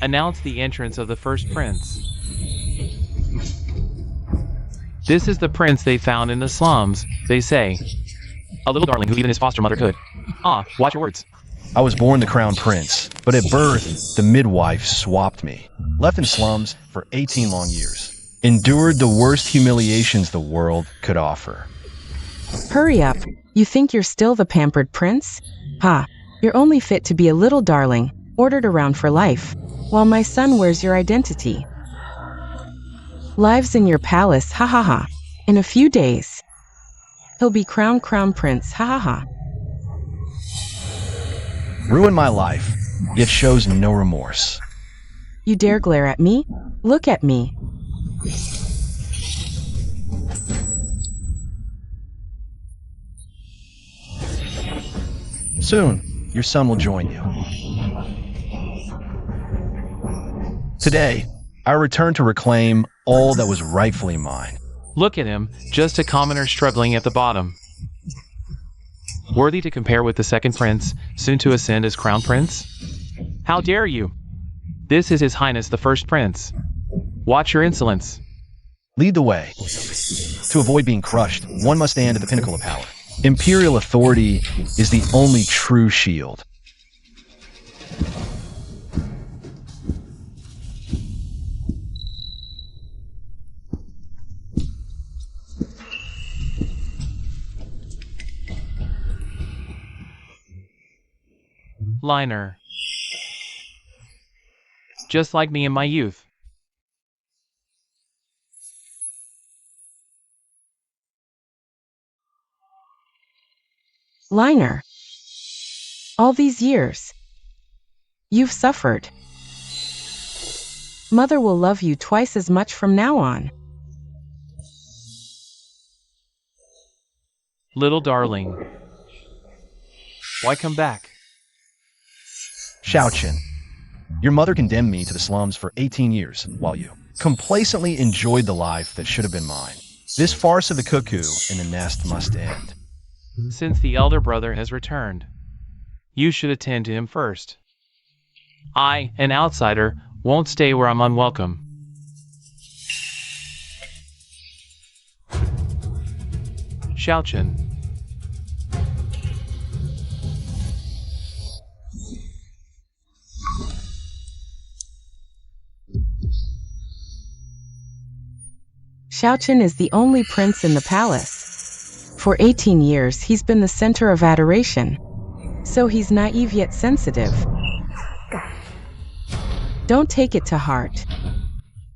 announced the entrance of the first prince. This is the prince they found in the slums, they say. A little darling who even his foster mother could. Ah, watch your words. I was born the crown prince, but at birth, the midwife swapped me. Left in slums for 18 long years. Endured the worst humiliations the world could offer. Hurry up. You think you're still the pampered prince? Ha, you're only fit to be a little darling, ordered around for life, while my son wears your identity. Lives in your palace, ha ha ha. In a few days, he'll be crown prince, ha ha ha. Ruined my life, yet shows no remorse. You dare glare at me? Look at me. Soon, your son will join you. Today, I return to reclaim all that was rightfully mine. Look at him, just a commoner struggling at the bottom. Worthy to compare with the second prince, soon to ascend as crown prince? How dare you? This is His Highness the first prince. Watch your insolence. Lead the way. To avoid being crushed, one must stand at the pinnacle of power. Imperial authority is the only true shield. Liner. Just like me in my youth. Liner. All these years, you've suffered. Mother will love you twice as much from now on. Little darling. Why come back? Xiaochen, your mother condemned me to the slums for 18 years, while you complacently enjoyed the life that should have been mine. This farce of the cuckoo in the nest must end. Since the elder brother has returned, you should attend to him first. I, an outsider, won't stay where I'm unwelcome. Xiaochen. Xiaochen is the only prince in the palace. For 18 years, he's been the center of adoration. So he's naive yet sensitive. Don't take it to heart.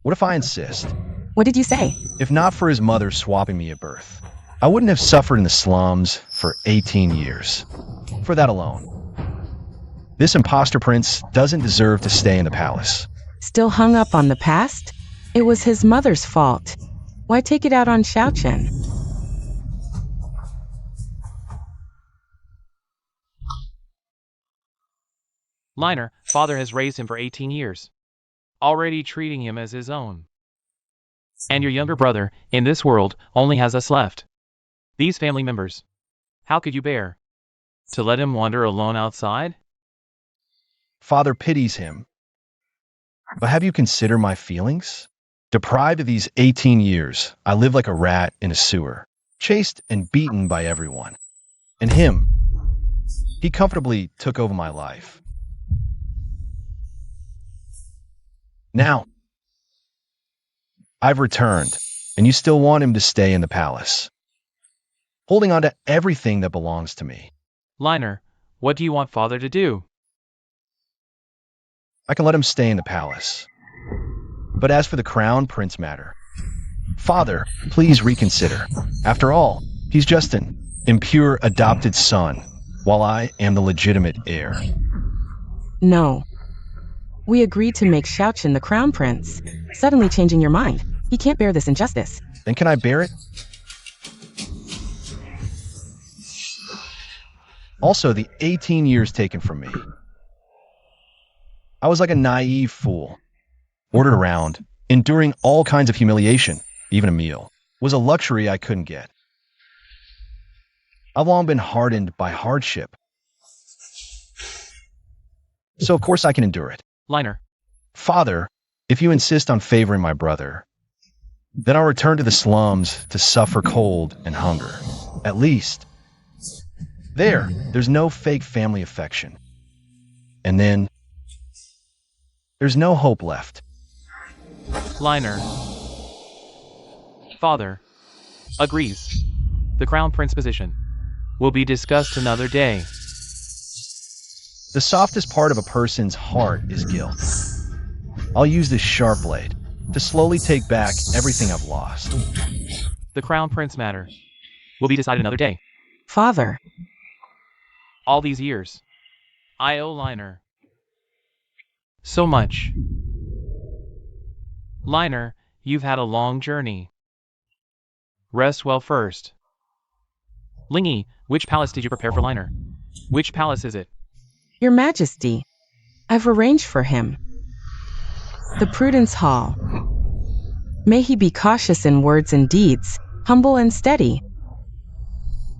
What if I insist? What did you say? If not for his mother swapping me at birth, I wouldn't have suffered in the slums for 18 years. For that alone. This imposter prince doesn't deserve to stay in the palace. Still hung up on the past? It was his mother's fault. Why take it out on Xiaochen? Liner, father has raised him for 18 years, already treating him as his own. And your younger brother, in this world, only has us left. These family members. How could you bear to let him wander alone outside? Father pities him. But have you considered my feelings? Deprived of these 18 years, I live like a rat in a sewer, chased and beaten by everyone. And him, he comfortably took over my life. Now, I've returned, and you still want him to stay in the palace, holding on to everything that belongs to me. Liner, what do you want father to do? I can let him stay in the palace. But as for the crown prince matter, father, please reconsider. After all, he's just an impure adopted son, while I am the legitimate heir. No. We agreed to make Xiaochen the crown prince. Suddenly changing your mind. He can't bear this injustice. Then can I bear it? Also, the 18 years taken from me. I was like a naive fool. Ordered around, enduring all kinds of humiliation, even a meal, was a luxury I couldn't get. I've long been hardened by hardship. So of course I can endure it. Liner, Father, if you insist on favoring my brother, then I'll return to the slums to suffer cold and hunger. At least, there's no fake family affection. And then, there's no hope left. Liner. Father. Agrees. The Crown Prince position will be discussed another day. The softest part of a person's heart is guilt. I'll use this sharp blade to slowly take back everything I've lost. The Crown Prince matter will be decided another day. Father. All these years, I owe Liner so much. Liner, you've had a long journey. Rest well first. Lingy, which palace did you prepare for Liner? Which palace is it? Your Majesty, I've arranged for him. The Prudence Hall. May he be cautious in words and deeds, humble and steady,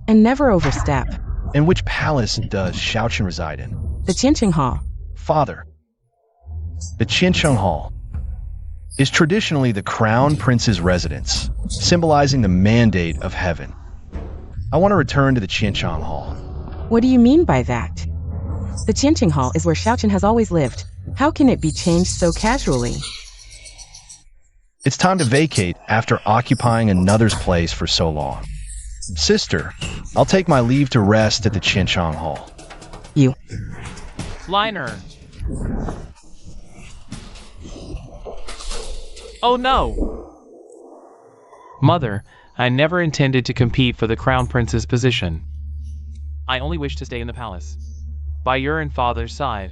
and never overstep. And which palace does Xiaochen reside in? The Qincheng Hall. Father, the Qincheng Hall is traditionally the Crown Prince's residence, symbolizing the mandate of heaven. I want to return to the Qincheng Hall. What do you mean by that? The Qincheng Hall is where Xiaochen has always lived. How can it be changed so casually? It's time to vacate after occupying another's place for so long. Sister, I'll take my leave to rest at the Qincheng Hall. You. Liner. Oh no! Mother, I never intended to compete for the Crown Prince's position. I only wish to stay in the palace, by your and father's side.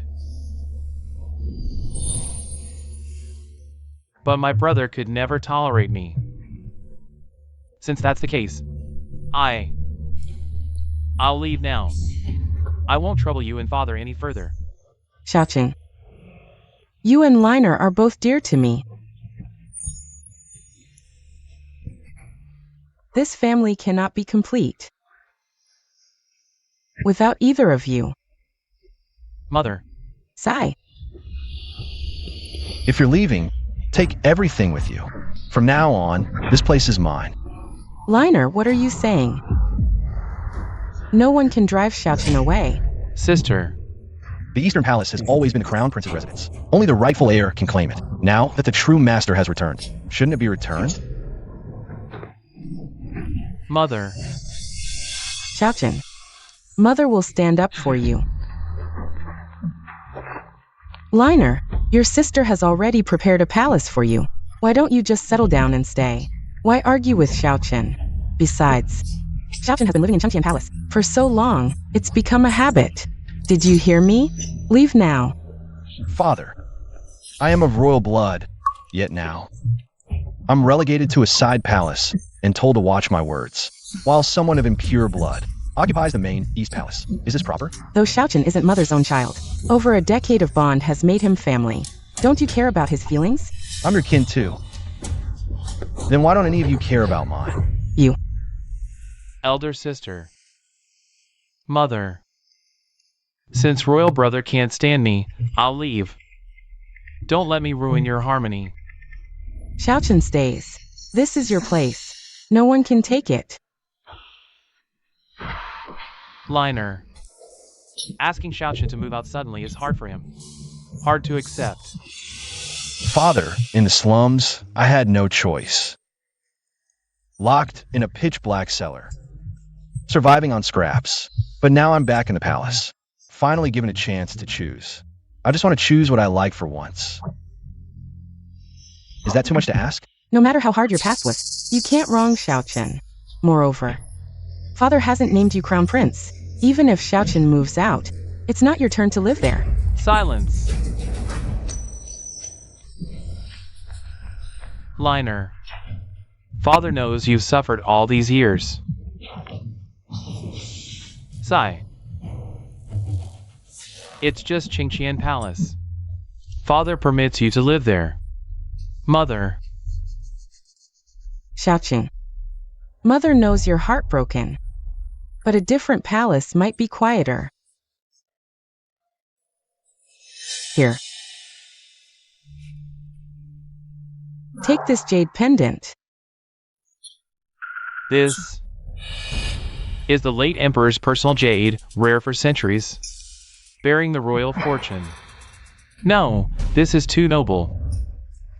But my brother could never tolerate me. Since that's the case, I'll leave now. I won't trouble you and father any further. Xiaochen. You and Liner are both dear to me. This family cannot be complete without either of you. Mother. Sigh. If you're leaving, take everything with you. From now on, this place is mine. Liner, what are you saying? No one can drive Xiaochen away. Sister. The Eastern Palace has always been the Crown Prince's residence. Only the rightful heir can claim it. Now that the true master has returned, shouldn't it be returned? Mother. Xiaochen. Mother will stand up for you. Liner, your sister has already prepared a palace for you. Why don't you just settle down and stay? Why argue with Xiaochen? Besides, Xiaochen has been living in Chengqian Palace for so long, it's become a habit. Did you hear me? Leave now. Father, I am of royal blood, yet now I'm relegated to a side palace and told to watch my words, while someone of impure blood occupies the main East Palace. Is this proper? Though Xiaochen isn't Mother's own child, over a decade of bond has made him family. Don't you care about his feelings? I'm your kin too. Then why don't any of you care about mine? You. Elder sister. Mother. Since royal brother can't stand me, I'll leave. Don't let me ruin your harmony. Xiaochen stays. This is your place. No one can take it. Liner. Asking Xiaochen to move out suddenly is hard for him. Hard to accept. Father, in the slums, I had no choice. Locked in a pitch-black cellar. Surviving on scraps. But now I'm back in the palace. Finally given a chance to choose. I just want to choose what I like for once. Is that too much to ask? No matter how hard your past was, you can't wrong Xiaochen. Moreover, Father hasn't named you Crown Prince. Even if Xiaochen moves out, it's not your turn to live there. Silence. Liner. Father knows you've suffered all these years. Sigh. It's just Qingqian Palace. Father permits you to live there. Mother. Xiaochen. Mother knows you're heartbroken, but a different palace might be quieter. Here. Take this jade pendant. This is the late Emperor's personal jade, rare for centuries, bearing the royal fortune. No, this is too noble.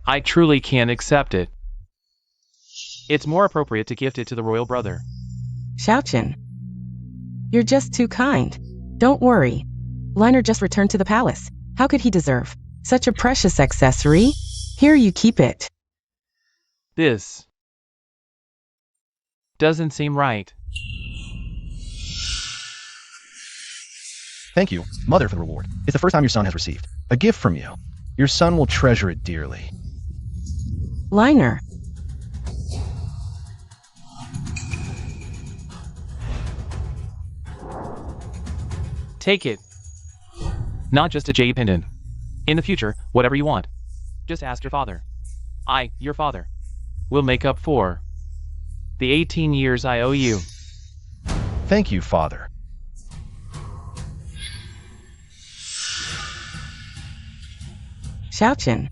I truly can't accept it. It's more appropriate to gift it to the royal brother. Xiaochen, you're just too kind. Don't worry. Liner just returned to the palace. How could he deserve such a precious accessory? Here, you keep it. This doesn't seem right. Thank you, Mother, for the reward. It's the first time your son has received a gift from you. Your son will treasure it dearly. Liner. Take it. Not just a jade pendant. In the future, whatever you want, just ask your father. I, your father, will make up for the 18 years I owe you. Thank you, Father. Xiaochen.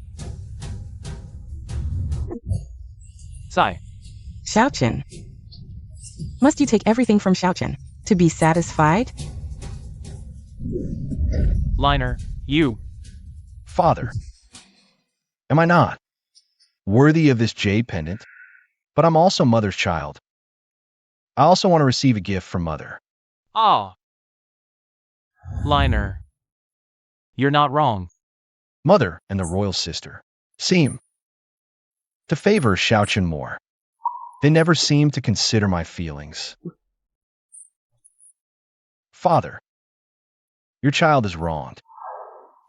Sigh. Xiaochen. Must you take everything from Xiaochen to be satisfied? Liner, you. Father. Am I not worthy of this jade pendant? But I'm also Mother's child. I also want to receive a gift from Mother. Ah. Liner. You're not wrong. Mother and the royal sister seem to favor Xiaochen more. They never seem to consider my feelings. Father, your child is wronged.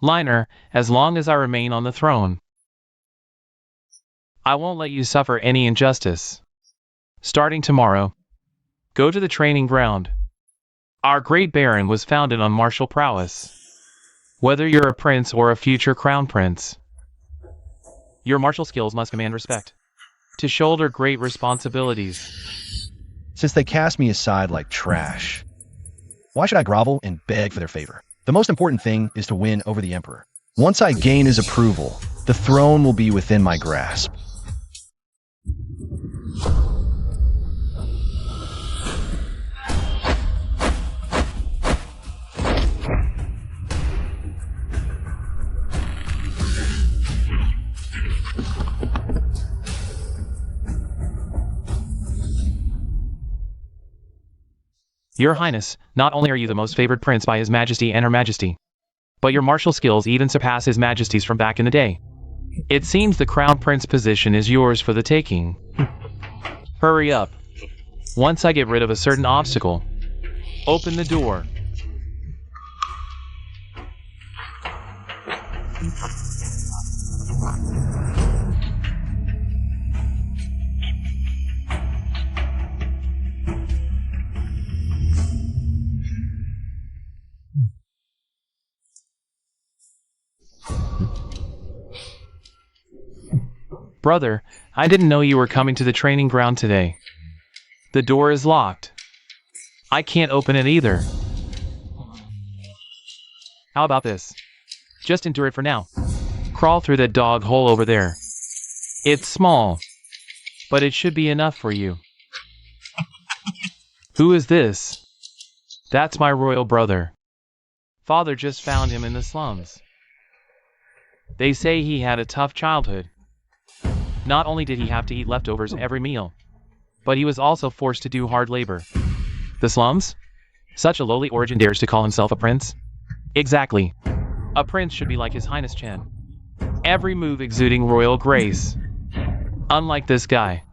Liner, as long as I remain on the throne, I won't let you suffer any injustice. Starting tomorrow, go to the training ground. Our great Baron was founded on martial prowess. Whether you're a prince or a future crown prince, your martial skills must command respect, to shoulder great responsibilities. Since they cast me aside like trash, why should I grovel and beg for their favor? The most important thing is to win over the Emperor. Once I gain his approval, the throne will be within my grasp. Your Highness, not only are you the most favored prince by His Majesty and Her Majesty, but your martial skills even surpass His Majesty's from back in the day. It seems the crown prince position is yours for the taking. Hurry up. Once I get rid of a certain obstacle, open the door. Brother, I didn't know you were coming to the training ground today. The door is locked. I can't open it either. How about this? Just endure it for now. Crawl through that dog hole over there. It's small, but it should be enough for you. Who is this? That's my royal brother. Father just found him in the slums. They say he had a tough childhood. Not only did he have to eat leftovers every meal, but he was also forced to do hard labor. The slums? Such a lowly origin dares to call himself a prince? Exactly. A prince should be like His Highness Chen. Every move exuding royal grace. Unlike this guy.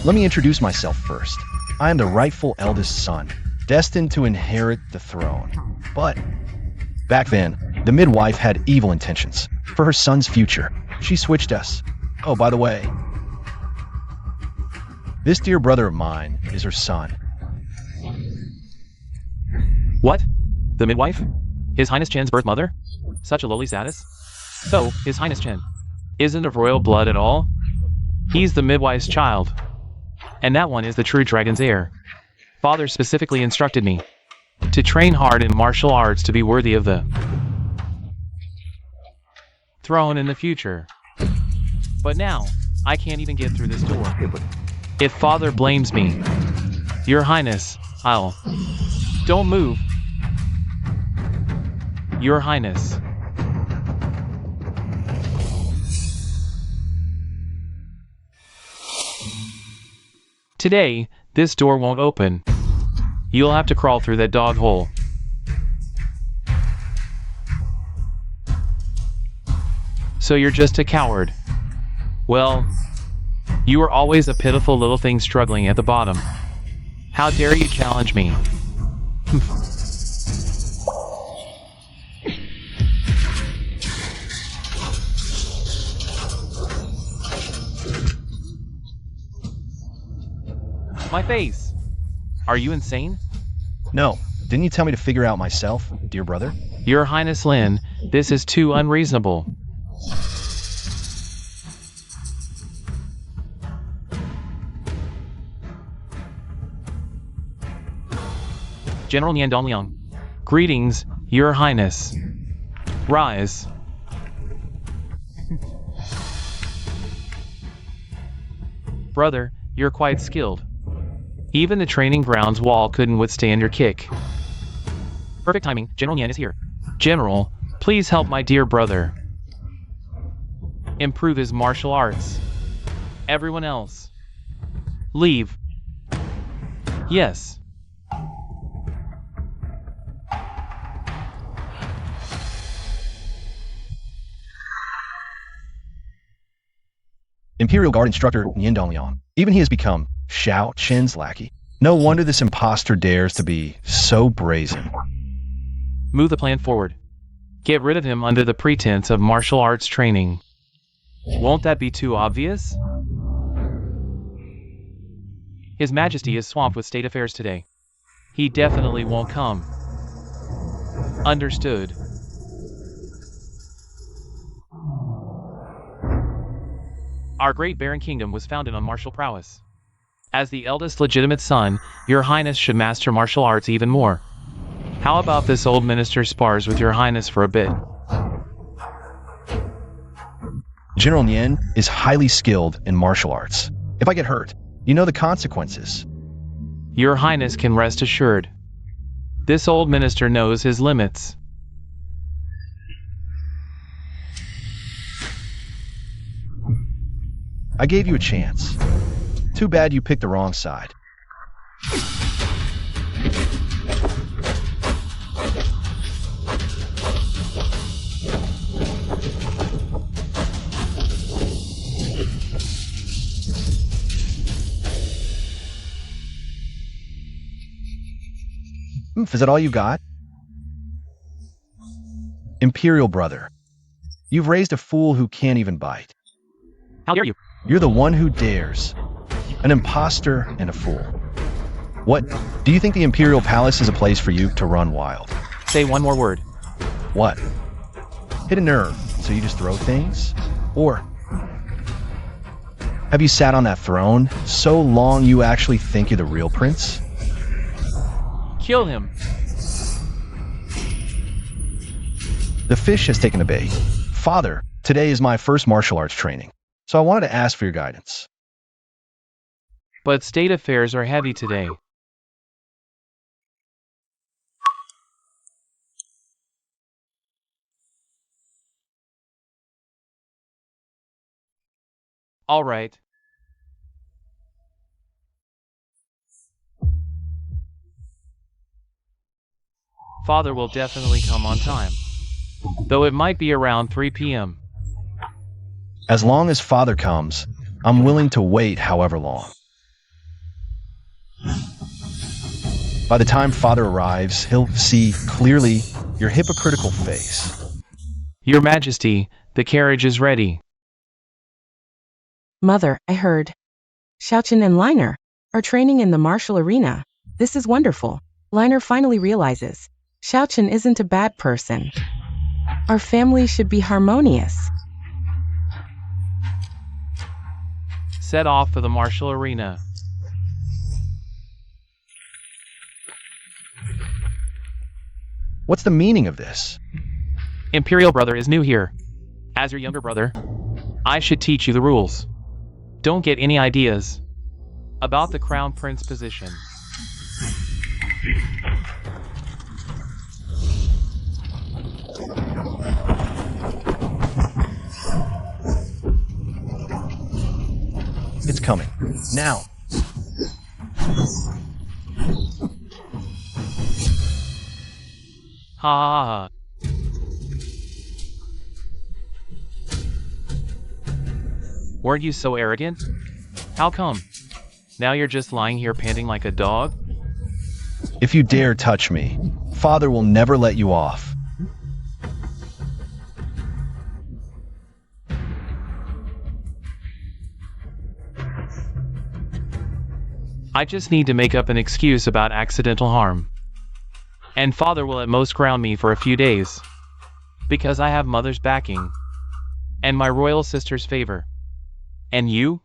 Let me introduce myself first. I am the rightful eldest son, destined to inherit the throne. But back then, the midwife had evil intentions for her son's future. She switched us. Oh, by the way, this dear brother of mine is her son. What? The midwife? His Highness Chen's birth mother? Such a lowly status? So, His Highness Chen isn't of royal blood at all? He's the midwife's child. And that one is the true dragon's heir. Father specifically instructed me to train hard in martial arts to be worthy of the throne in the future. But now, I can't even get through this door. If Father blames me, Your Highness, I'll... Don't move. Your Highness. Today, this door won't open. You'll have to crawl through that dog hole. So you're just a coward. Well, you were always a pitiful little thing struggling at the bottom. How dare you challenge me? My face. Are you insane? No, didn't you tell me to figure out myself, dear brother? Your Highness Lin, this is too unreasonable. General Nian Dongliang. Greetings, Your Highness. Rise. Brother, you're quite skilled. Even the training grounds wall couldn't withstand your kick. Perfect timing, General Nian is here. General, please help my dear brother improve his martial arts. Everyone else, leave. Yes. Imperial Guard instructor Nian Dongliang. Even he has become Xiao Qin's lackey. No wonder this impostor dares to be so brazen. Move the plan forward. Get rid of him under the pretense of martial arts training. Won't that be too obvious? His Majesty is swamped with state affairs today. He definitely won't come. Understood. Our great barren kingdom was founded on martial prowess. As the eldest legitimate son, Your Highness should master martial arts even more. How about this old minister spars with Your Highness for a bit? General Nian is highly skilled in martial arts. If I get hurt, you know the consequences. Your Highness can rest assured. This old minister knows his limits. I gave you a chance. Too bad you picked the wrong side. Is that all you got? Imperial brother, you've raised a fool who can't even bite. How dare you? You're the one who dares. An imposter and a fool. What? Do you think the Imperial Palace is a place for you to run wild? Say one more word. What? Hit a nerve, so you just throw things? Or have you sat on that throne so long you actually think you're the real prince? Kill him. The fish has taken a bait. Father, today is my first martial arts training, so I wanted to ask for your guidance. But state affairs are heavy today. All right. Father will definitely come on time. Though it might be around 3 p.m. As long as Father comes, I'm willing to wait however long. By the time Father arrives, he'll see clearly your hypocritical face. Your Majesty, the carriage is ready. Mother, I heard. Xiaoqin and Liner are training in the martial arena. This is wonderful. Liner finally realizes Xiaoqin isn't a bad person. Our family should be harmonious. Set off for the martial arena. What's the meaning of this? Imperial brother is new here. As your younger brother, I should teach you the rules. Don't get any ideas about the crown prince position. It's coming. Now. Ha ha ha. Weren't you so arrogant? How come? Now you're just lying here panting like a dog? If you dare touch me, Father will never let you off. I just need to make up an excuse about accidental harm. And Father will at most ground me for a few days. Because I have Mother's backing. And my royal sister's favor. And you?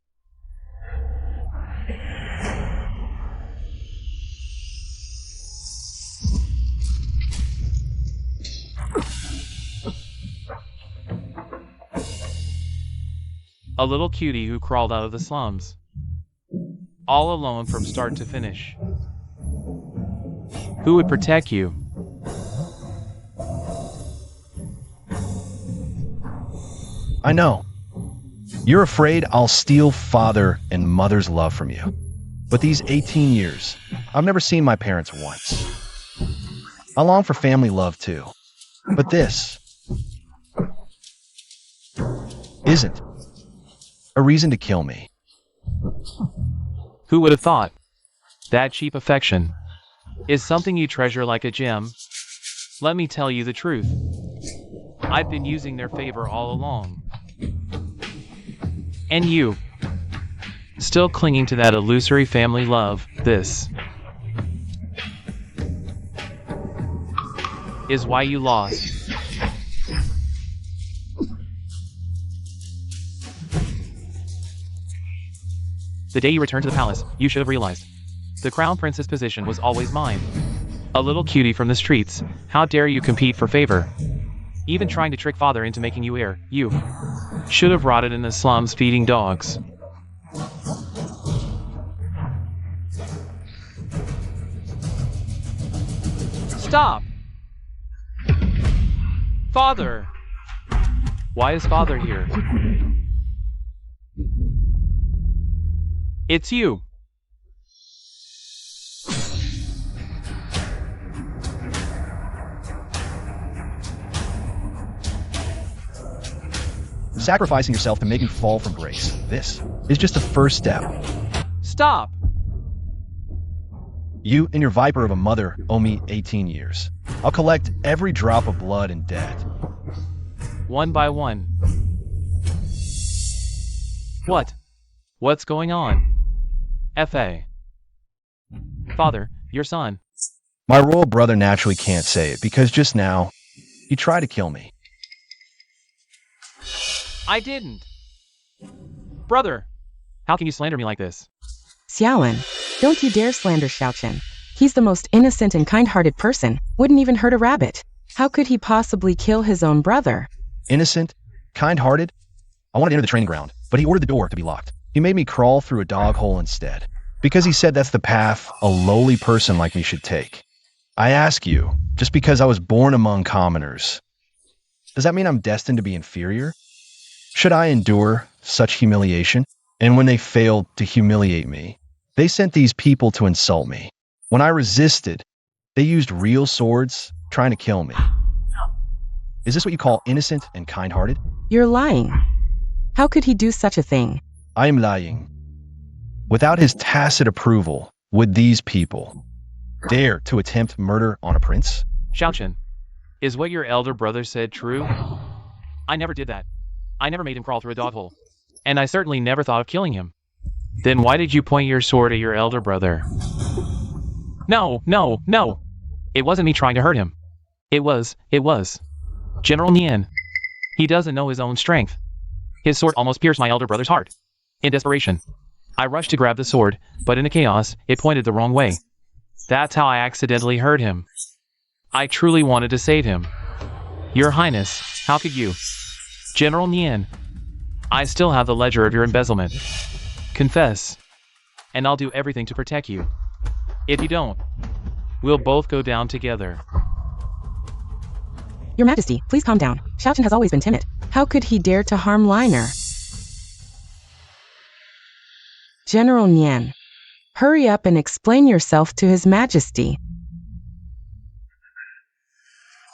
A little cutie who crawled out of the slums. All alone from start to finish. Who would protect you? I know. You're afraid I'll steal Father and Mother's love from you. But these 18 years, I've never seen my parents once. I long for family love too. But this isn't a reason to kill me. Who would have thought? That cheap affection is something you treasure like a gem. Let me tell you the truth. I've been using their favor all along. And you, still clinging to that illusory family love. This is why you lost. The day you returned to the palace, you should have realized. The crown prince's position was always mine. A little cutie from the streets, how dare you compete for favor? Even trying to trick Father into making you heir, you should have rotted in the slums feeding dogs. Stop! Father! Why is Father here? It's you. Sacrificing yourself to make me fall from grace. This is just the first step. Stop! You and your viper of a mother owe me 18 years. I'll collect every drop of blood and debt. One by one. What? What's going on? F.A. Father, your son. My royal brother naturally can't say it because just now, he tried to kill me. I didn't. Brother, how can you slander me like this? Xiaolin, don't you dare slander Xiaochen. He's the most innocent and kind-hearted person, wouldn't even hurt a rabbit. How could he possibly kill his own brother? Innocent? Kind-hearted? I wanted to enter the training ground, but he ordered the door to be locked. He made me crawl through a dog hole instead, because he said that's the path a lowly person like me should take. I ask you, just because I was born among commoners, does that mean I'm destined to be inferior? Should I endure such humiliation? And when they failed to humiliate me, they sent these people to insult me. When I resisted, they used real swords trying to kill me. Is this what you call innocent and kind-hearted? You're lying. How could he do such a thing? I am lying. Without his tacit approval, would these people dare to attempt murder on a prince? Xiaochen, is what your elder brother said true? I never did that. I never made him crawl through a dog hole. And I certainly never thought of killing him. Then why did you point your sword at your elder brother? No, no, no. It wasn't me trying to hurt him. It was. General Nian. He doesn't know his own strength. His sword almost pierced my elder brother's heart. In desperation, I rushed to grab the sword, but in the chaos, it pointed the wrong way. That's how I accidentally hurt him. I truly wanted to save him. Your Highness, how could you? General Nian. I still have the ledger of your embezzlement. Confess, and I'll do everything to protect you. If you don't, we'll both go down together. Your Majesty, please calm down. Xiaochen has always been timid. How could he dare to harm Liner? General Nian, hurry up and explain yourself to His Majesty.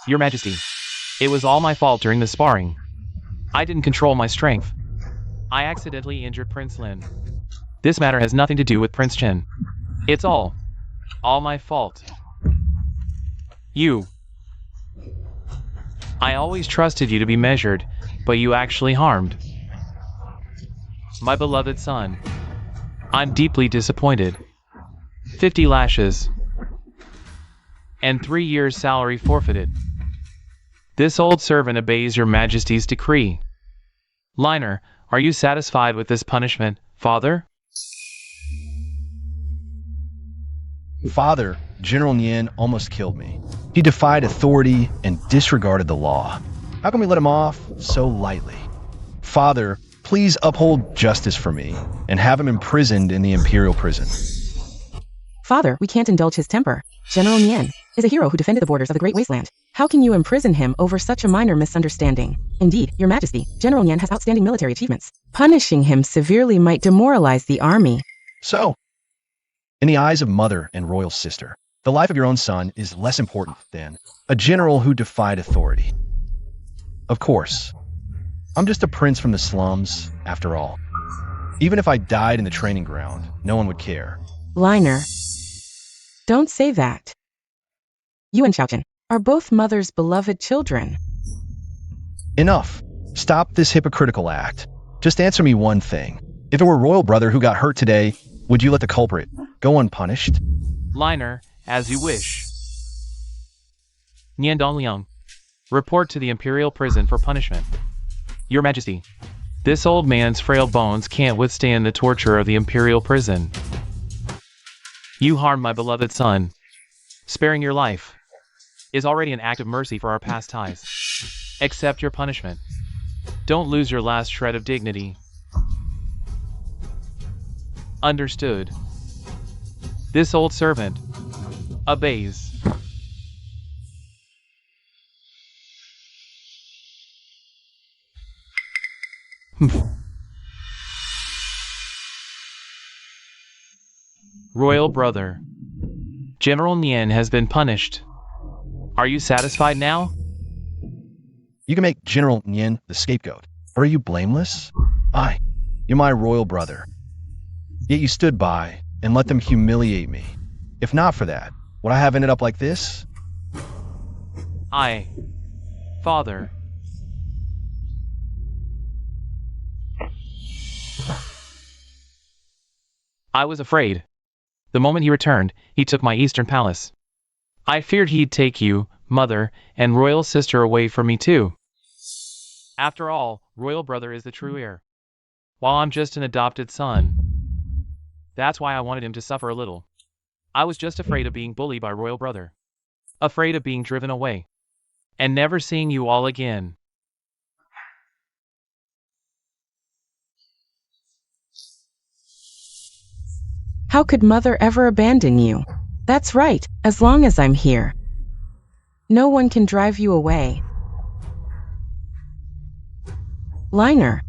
Your Majesty, it was all my fault during the sparring. I didn't control my strength. I accidentally injured Prince Lin. This matter has nothing to do with Prince Chen. It's all my fault. I always trusted you to be measured, but you actually harmed my beloved son. I'm deeply disappointed. 50 lashes and 3 years' salary forfeited. This old servant obeys your Majesty's decree. Liner, are you satisfied with this punishment, Father? Father, General Nian almost killed me. He defied authority and disregarded the law. How can we let him off so lightly? Father, please uphold justice for me and have him imprisoned in the Imperial prison. Father, we can't indulge his temper. General Nian is a hero who defended the borders of the Great Wasteland. How can you imprison him over such a minor misunderstanding? Indeed, Your Majesty, General Nian has outstanding military achievements. Punishing him severely might demoralize the army. So, in the eyes of mother and royal sister, the life of your own son is less important than a general who defied authority. Of course, I'm just a prince from the slums, after all. Even if I died in the training ground, no one would care. Liner, don't say that. You and Xiaochen are both mother's beloved children. Enough. Stop this hypocritical act. Just answer me one thing. If it were royal brother who got hurt today, would you let the culprit go unpunished? Liner, as you wish. Nian Dongliang, report to the Imperial prison for punishment. Your Majesty, this old man's frail bones can't withstand the torture of the Imperial prison. You harmed my beloved son. Sparing your life is already an act of mercy for our past ties. Accept your punishment. Don't lose your last shred of dignity. Understood. This old servant obeys. Royal brother, General Nian has been punished. Are you satisfied now? You can make General Nian the scapegoat. Or are you blameless? You're my royal brother. Yet you stood by and let them humiliate me. If not for that, would I have ended up like this? Father. I was afraid. The moment he returned, he took my eastern palace. I feared he'd take you, mother, and royal sister away from me too. After all, royal brother is the true heir, while I'm just an adopted son. That's why I wanted him to suffer a little. I was just afraid of being bullied by royal brother. Afraid of being driven away. And never seeing you all again. How could mother ever abandon you? That's right, as long as I'm here. No one can drive you away. Liner.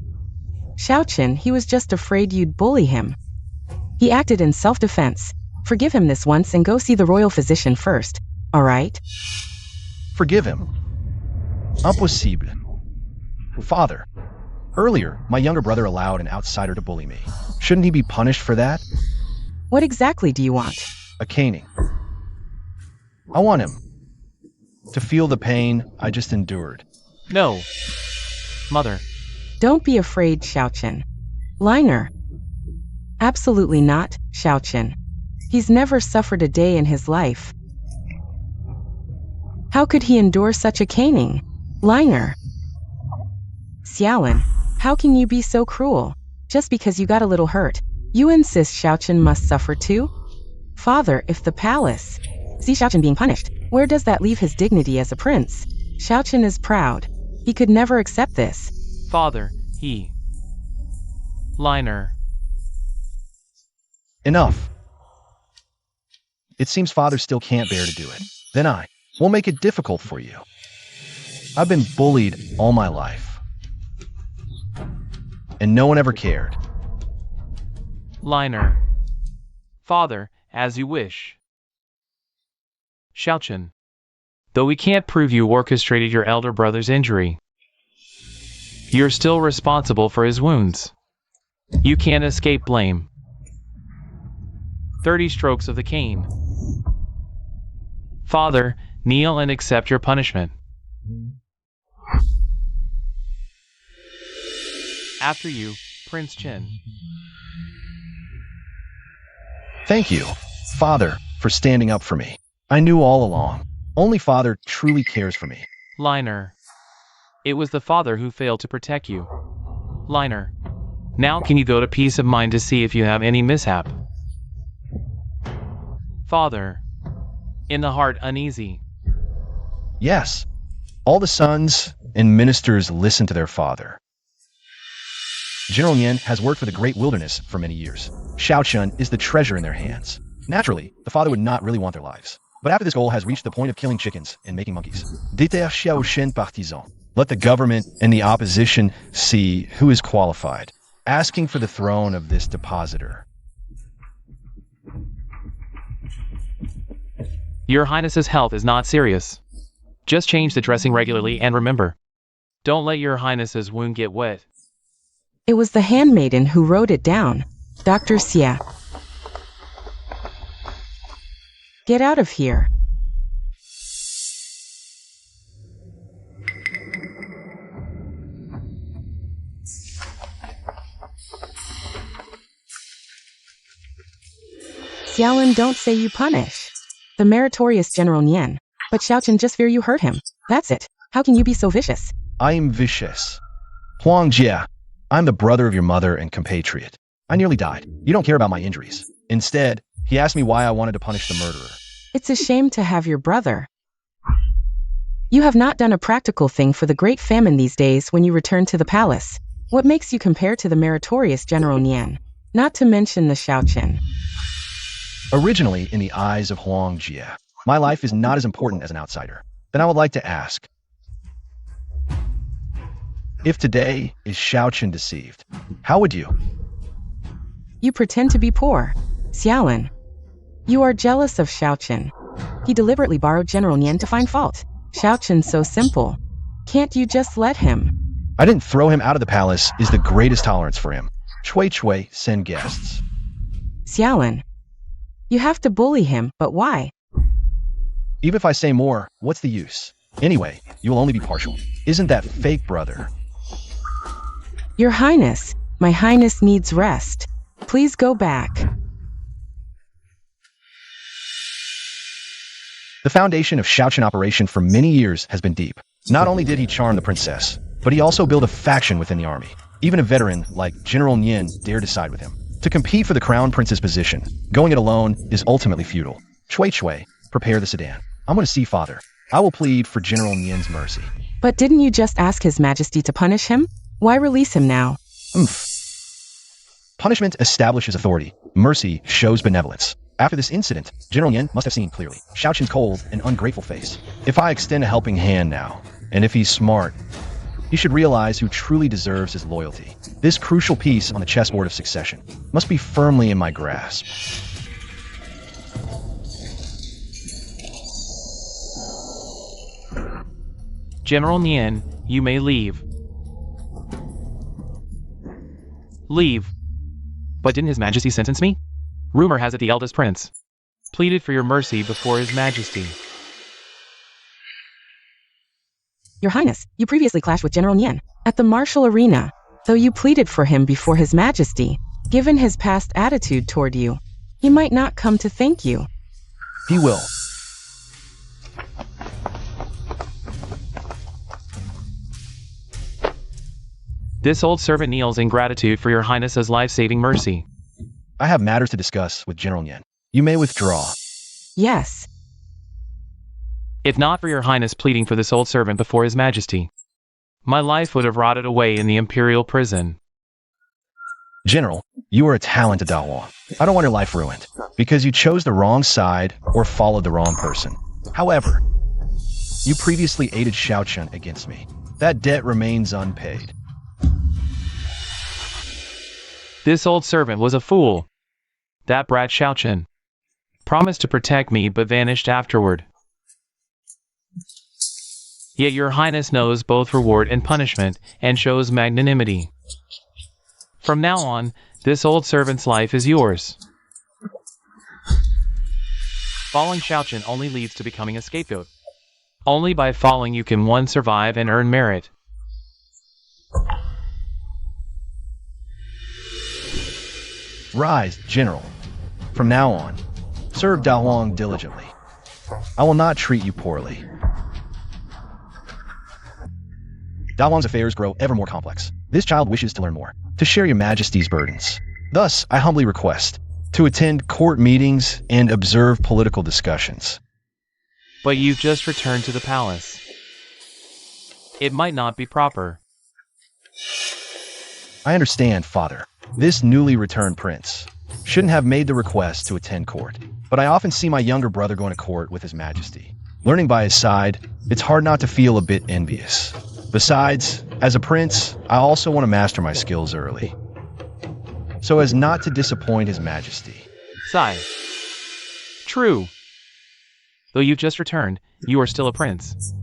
Xiaochen, he was just afraid you'd bully him. He acted in self-defense. Forgive him this once and go see the royal physician first, all right? Forgive him. Impossible. Father, earlier, my younger brother allowed an outsider to bully me. Shouldn't he be punished for that? What exactly do you want? A caning. I want him to feel the pain I just endured. No. Mother. Don't be afraid, Xiaochen. Liner. Absolutely not, Xiaochen. He's never suffered a day in his life. How could he endure such a caning? Liner. Xiaolin, how can you be so cruel? Just because you got a little hurt, you insist Xiaochen must suffer too? Father, if the palace see Xiaochen being punished, where does that leave his dignity as a prince? Xiaochen is proud. He could never accept this. Father, he Liner. Enough. It seems Father still can't bear to do it. Then I will make it difficult for you. I've been bullied all my life, and no one ever cared. Liner. Father, as you wish. Xiaochen. Though we can't prove you orchestrated your elder brother's injury, you're still responsible for his wounds. You can't escape blame. 30 strokes of the cane. Father, kneel and accept your punishment. After you, Prince Chen. Thank you, Father, for standing up for me. I knew all along. Only Father truly cares for me. Liner. It was the father who failed to protect you. Liner. Now can you go to peace of mind to see if you have any mishap? Father. In the heart uneasy. Yes, all the sons and ministers listen to their father. General Yan has worked for the Great Wilderness for many years. Xiaochen is the treasure in their hands. Naturally, the father would not really want their lives. But after this goal has reached the point of killing chickens and making monkeys, déterre Xiaochen partisan. Let the government and the opposition see who is qualified, asking for the throne of this depositor. Your Highness's health is not serious. Just change the dressing regularly and remember, don't let your Highness's wound get wet. It was the handmaiden who wrote it down. Dr. Xia. Get out of here. Xiaolin, don't say you punish. The meritorious General Nian. But Xiaochen just fear you hurt him. That's it. How can you be so vicious? I am vicious. Huang Jia, I'm the brother of your mother and compatriot. I nearly died. You don't care about my injuries. Instead, he asked me why I wanted to punish the murderer. It's a shame to have your brother. You have not done a practical thing for the great famine these days when you return to the palace. What makes you compare to the meritorious General Nian? Not to mention the Xiaochen. Originally, in the eyes of Huang Jia, my life is not as important as an outsider. Then I would like to ask, if today is Xiaochen deceived, how would you? You pretend to be poor. Xiaolin. You are jealous of Xiaochen. He deliberately borrowed General Nian to find fault. Xiaochen's so simple. Can't you just let him? I didn't throw him out of the palace is the greatest tolerance for him. Chui send guests. Xiaolin. You have to bully him, but why? Even if I say more, what's the use? Anyway, you will only be partial. Isn't that fake, brother? Your Highness, my Highness needs rest. Please go back. The foundation of Xiaochen operation for many years has been deep. Not only did he charm the princess, but he also built a faction within the army. Even a veteran like General Nian dared to side with him. To compete for the crown prince's position, going it alone is ultimately futile. Chui, prepare the sedan. I'm going to see Father. I will plead for General Nian's mercy. But didn't you just ask His Majesty to punish him? Why release him now? Punishment establishes authority. Mercy shows benevolence. After this incident, General Nian must have seen clearly Xiaochen's cold and ungrateful face. If I extend a helping hand now, and if he's smart, he should realize who truly deserves his loyalty. This crucial piece on the chessboard of succession must be firmly in my grasp. General Nian, you may leave. Leave. But didn't His Majesty sentence me? Rumor has it the eldest prince pleaded for your mercy before His Majesty. Your Highness, you previously clashed with General Nian at the martial arena, though you pleaded for him before His Majesty. Given his past attitude toward you, he might not come to thank you. He will. This old servant kneels in gratitude for your Highness's life-saving mercy. I have matters to discuss with General Nian. You may withdraw. Yes. If not for your Highness pleading for this old servant before His Majesty, my life would have rotted away in the imperial prison. General, you are a talented Dawa. I don't want your life ruined because you chose the wrong side or followed the wrong person. However, you previously aided Xiaochen against me. That debt remains unpaid. This old servant was a fool. That brat Xiaochen promised to protect me but vanished afterward. Yet your highness knows both reward and punishment and shows magnanimity. From now on, this old servant's life is yours. Following Xiaochen only leads to becoming a scapegoat. Only by following you can one survive and earn merit. Rise, General. From now on, serve Dahuang diligently. I will not treat you poorly. Dahuang's affairs grow ever more complex. This child wishes to learn more, to share your majesty's burdens. Thus, I humbly request to attend court meetings and observe political discussions. But you've just returned to the palace. It might not be proper. I understand, Father. This newly returned prince shouldn't have made the request to attend court, but I often see my younger brother going to court with his majesty. Learning by his side, it's hard not to feel a bit envious. Besides, as a prince, I also want to master my skills early, so as not to disappoint his majesty. Sigh. True. Though you've just returned, you are still a prince.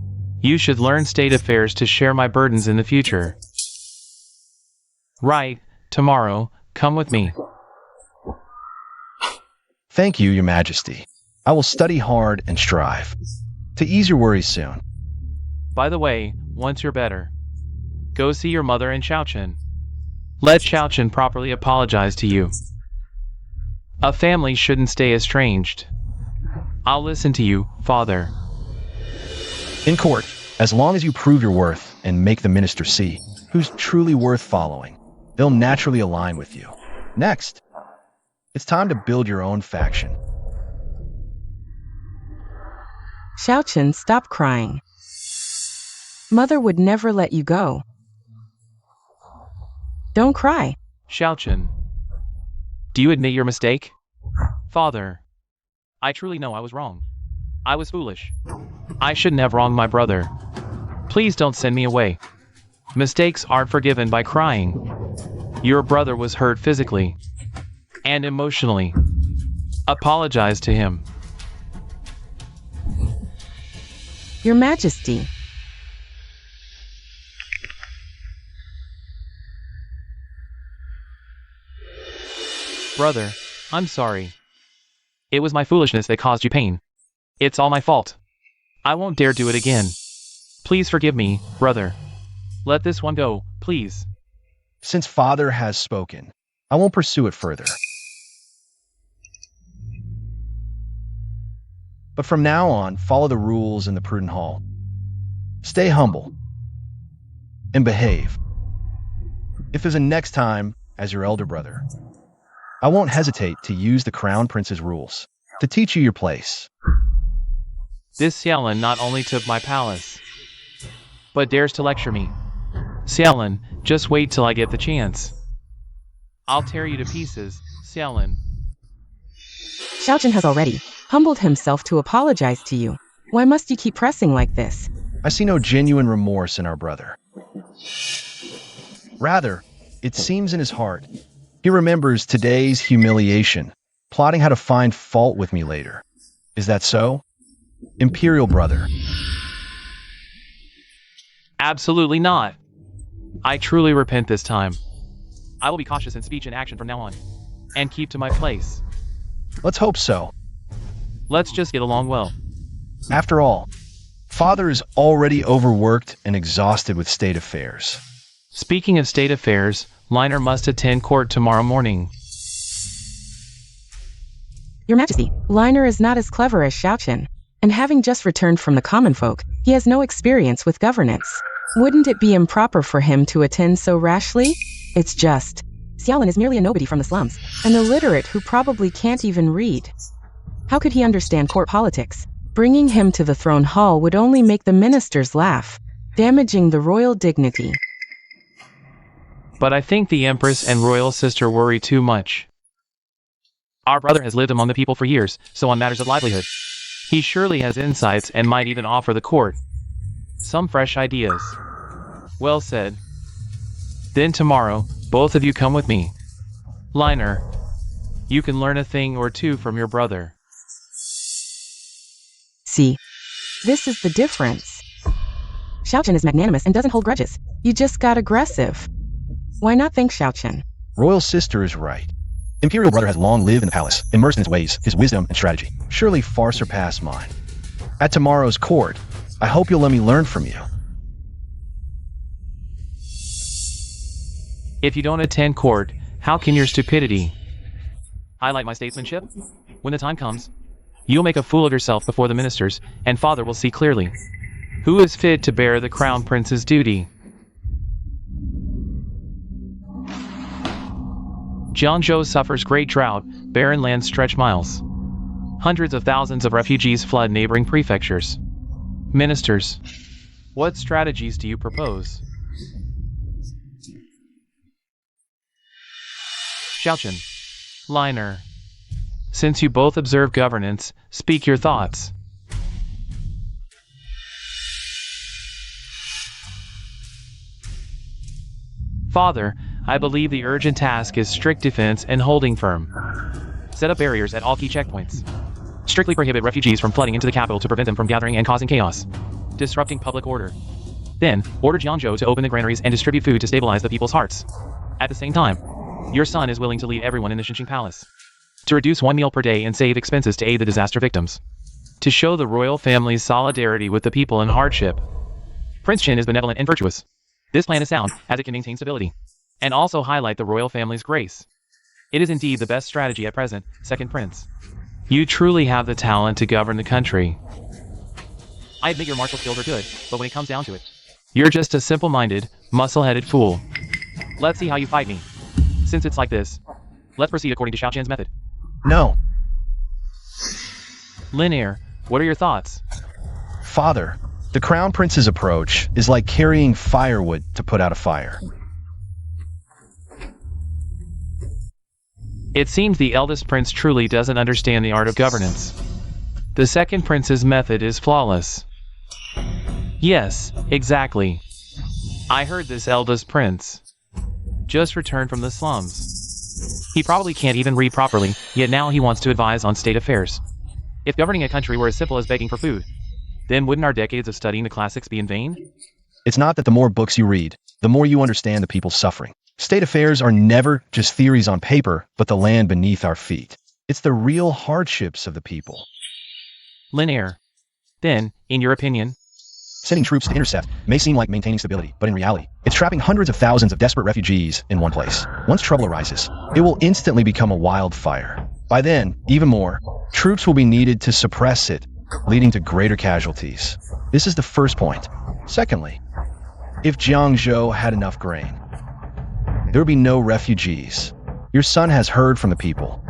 You should learn state affairs to share my burdens in the future. Right, tomorrow, come with me. Thank you, your majesty. I will study hard and strive to ease your worries soon. By the way, once you're better, go see your mother and Xiaochen. Let Xiaochen properly apologize to you. A family shouldn't stay estranged. I'll listen to you, Father. In court, as long as you prove your worth and make the minister see who's truly worth following, they'll naturally align with you. Next, it's time to build your own faction. Xiaochen, stop crying. Mother would never let you go. Don't cry. Xiaochen, do you admit your mistake? Father, I truly know I was wrong. I was foolish. I shouldn't have wronged my brother. Please don't send me away. Mistakes aren't forgiven by crying. Your brother was hurt physically and emotionally. Apologize to him. Your Majesty. Brother, I'm sorry. It was my foolishness that caused you pain. It's all my fault. I won't dare do it again. Please forgive me, brother. Let this one go, please. Since Father has spoken, I won't pursue it further. But from now on, follow the rules in the prudent hall. Stay humble and behave. If there's a next time as your elder brother, I won't hesitate to use the Crown Prince's rules to teach you your place. This Xiaolin not only took my palace, but dares to lecture me. Xiaolin, just wait till I get the chance. I'll tear you to pieces, Xiaolin. Xiaochen has already humbled himself to apologize to you. Why must you keep pressing like this? I see no genuine remorse in our brother. Rather, it seems in his heart, he remembers today's humiliation, plotting how to find fault with me later. Is that so? Imperial brother. Absolutely not. I truly repent this time. I will be cautious in speech and action from now on, and keep to my place. Let's hope so. Let's just get along well. After all, Father is already overworked and exhausted with state affairs. Speaking of state affairs, Liner must attend court tomorrow morning. Your Majesty, Liner is not as clever as Xiaochen, and having just returned from the common folk, he has no experience with governance. Wouldn't it be improper for him to attend so rashly? It's just, Xiaolin is merely a nobody from the slums, an illiterate who probably can't even read. How could he understand court politics? Bringing him to the throne hall would only make the ministers laugh, damaging the royal dignity. But I think the Empress and royal sister worry too much. Our brother has lived among the people for years, so on matters of livelihood, he surely has insights and might even offer the court some fresh ideas. Well said. Then tomorrow, both of you come with me. Liner, you can learn a thing or two from your brother. See, this is the difference. Xiaochen is magnanimous and doesn't hold grudges. You just got aggressive. Why not thank Xiaochen? Royal sister is right. Imperial brother has long lived in the palace, immersed in his ways, his wisdom and strategy, surely far surpass mine. At tomorrow's court, I hope you'll let me learn from you. If you don't attend court, how can your stupidity highlight my statesmanship? When the time comes, you'll make a fool of yourself before the ministers, and father will see clearly who is fit to bear the crown prince's duty. Jiangzhou suffers great drought, barren lands stretch miles. Hundreds of thousands of refugees flood neighboring prefectures. Ministers, what strategies do you propose? Xiaochen, Liner, since you both observe governance, speak your thoughts. Father, I believe the urgent task is strict defense and holding firm. Set up barriers at all key checkpoints. Strictly prohibit refugees from flooding into the capital to prevent them from gathering and causing chaos, disrupting public order. Then, order Jiangzhou to open the granaries and distribute food to stabilize the people's hearts. At the same time, your son is willing to lead everyone in the Xinqing Palace to reduce 1 meal per day and save expenses to aid the disaster victims, to show the royal family's solidarity with the people in hardship. Prince Qin is benevolent and virtuous. This plan is sound, as it can maintain stability, and also highlight the royal family's grace. It is indeed the best strategy at present, second prince. You truly have the talent to govern the country. I admit your martial skills are good, but when it comes down to it, you're just a simple-minded, muscle-headed fool. Let's see how you fight me. Since it's like this, let's proceed according to Xiaoqian's method. No. Linear, what are your thoughts? Father, the crown prince's approach is like carrying firewood to put out a fire. It seems the eldest prince truly doesn't understand the art of governance. The second prince's method is flawless. Yes, exactly. I heard this eldest prince just returned from the slums. He probably can't even read properly, yet now he wants to advise on state affairs. If governing a country were as simple as begging for food, then wouldn't our decades of studying the classics be in vain? It's not that the more books you read, the more you understand the people's suffering. State affairs are never just theories on paper, but the land beneath our feet. It's the real hardships of the people. Linear. Then, in your opinion, Sending troops to intercept may seem like maintaining stability, but in reality, it's trapping hundreds of thousands of desperate refugees in one place. Once trouble arises, it will instantly become a wildfire. By then, even more, troops will be needed to suppress it, leading to greater casualties. This is the first point. Secondly, if Jiangzhou had enough grain, there would be no refugees. Your son has heard from the people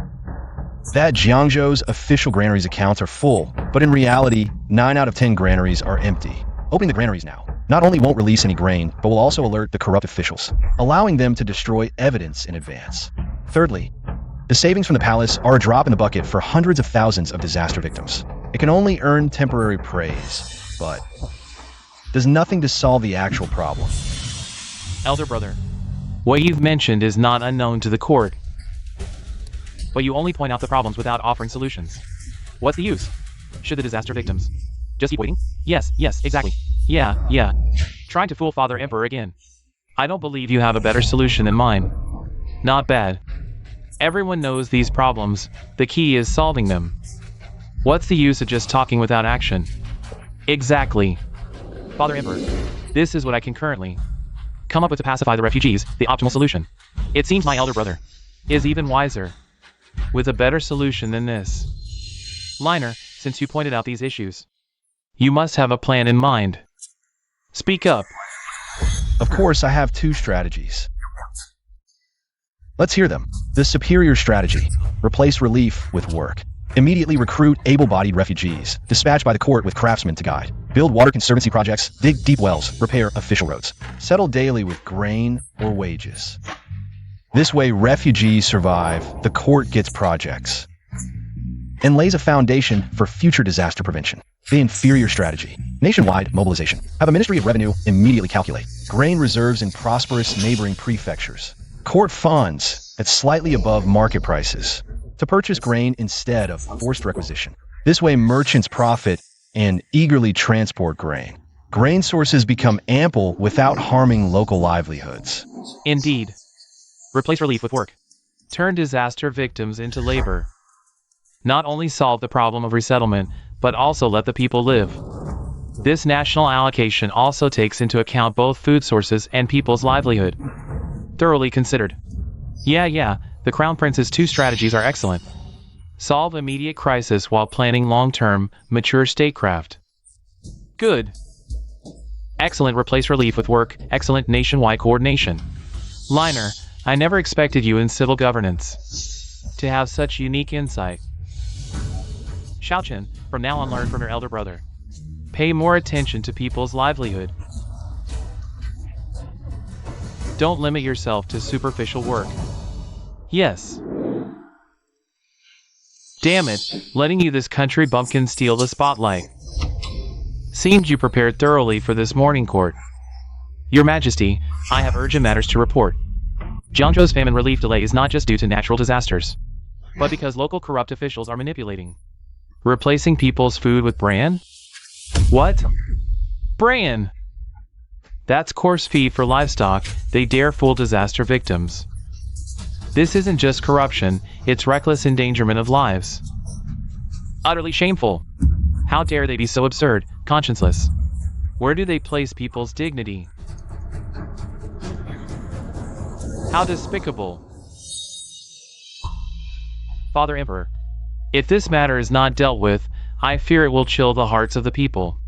that Jiangzhou's official granaries accounts are full, but in reality, 9 out of 10 granaries are empty. Opening the granaries now not only won't release any grain, but will also alert the corrupt officials, allowing them to destroy evidence in advance. Thirdly, the savings from the palace are a drop in the bucket for hundreds of thousands of disaster victims. It can only earn temporary praise, but does nothing to solve the actual problem. elder brother, what you've mentioned is not unknown to the court. But you only point out the problems without offering solutions. What's the use? Should the disaster victims just keep waiting? Yes, exactly. Yeah. Trying to fool Father Emperor again. I don't believe you have a better solution than mine. Not bad. Everyone knows these problems. The key is solving them. What's the use of just talking without action? Exactly. Father Emperor, this is what I can currently come up with to pacify the refugees, the optimal solution. It seems my elder brother is even wiser, with a better solution than this. Liner, since you pointed out these issues, you must have a plan in mind. Speak up. Of course, I have 2 strategies. Let's hear them. The superior strategy: replace relief with work. Immediately recruit able-bodied refugees, dispatched by the court with craftsmen to guide. Build water conservancy projects, dig deep wells, repair official roads. Settle daily with grain or wages. This way, refugees survive, the court gets projects, and lays a foundation for future disaster prevention. The inferior strategy. Nationwide mobilization. Have a Ministry of Revenue immediately calculate grain reserves in prosperous neighboring prefectures. Court funds at slightly above market prices to purchase grain instead of forced requisition. This way, merchants profit and eagerly transport grain. Grain sources become ample without harming local livelihoods. Indeed. Replace relief with work. Turn disaster victims into labor. Not only solve the problem of resettlement, but also let the people live. This national allocation also takes into account both food sources and people's livelihood. Thoroughly considered. Yeah, the Crown Prince's two strategies are excellent. Solve immediate crisis while planning long-term, mature statecraft. Good. Excellent. Replace relief with work. Excellent nationwide coordination. Liner, I never expected you in civil governance to have such unique insight. Xiaochen, from now on learn from your elder brother. Pay more attention to people's livelihood. Don't limit yourself to superficial work. Yes. Damn it, letting you this country bumpkin steal the spotlight. Seems you prepared thoroughly for this morning court. Your Majesty, I have urgent matters to report. Jiangzhou's famine relief delay is not just due to natural disasters, but because local corrupt officials are manipulating. Replacing people's food with bran? What? Bran! That's coarse feed for livestock. They dare fool disaster victims. This isn't just corruption, it's reckless endangerment of lives. Utterly shameful. How dare they be so absurd, conscienceless? Where do they place people's dignity? How despicable. Father Emperor, if this matter is not dealt with, I fear it will chill the hearts of the people.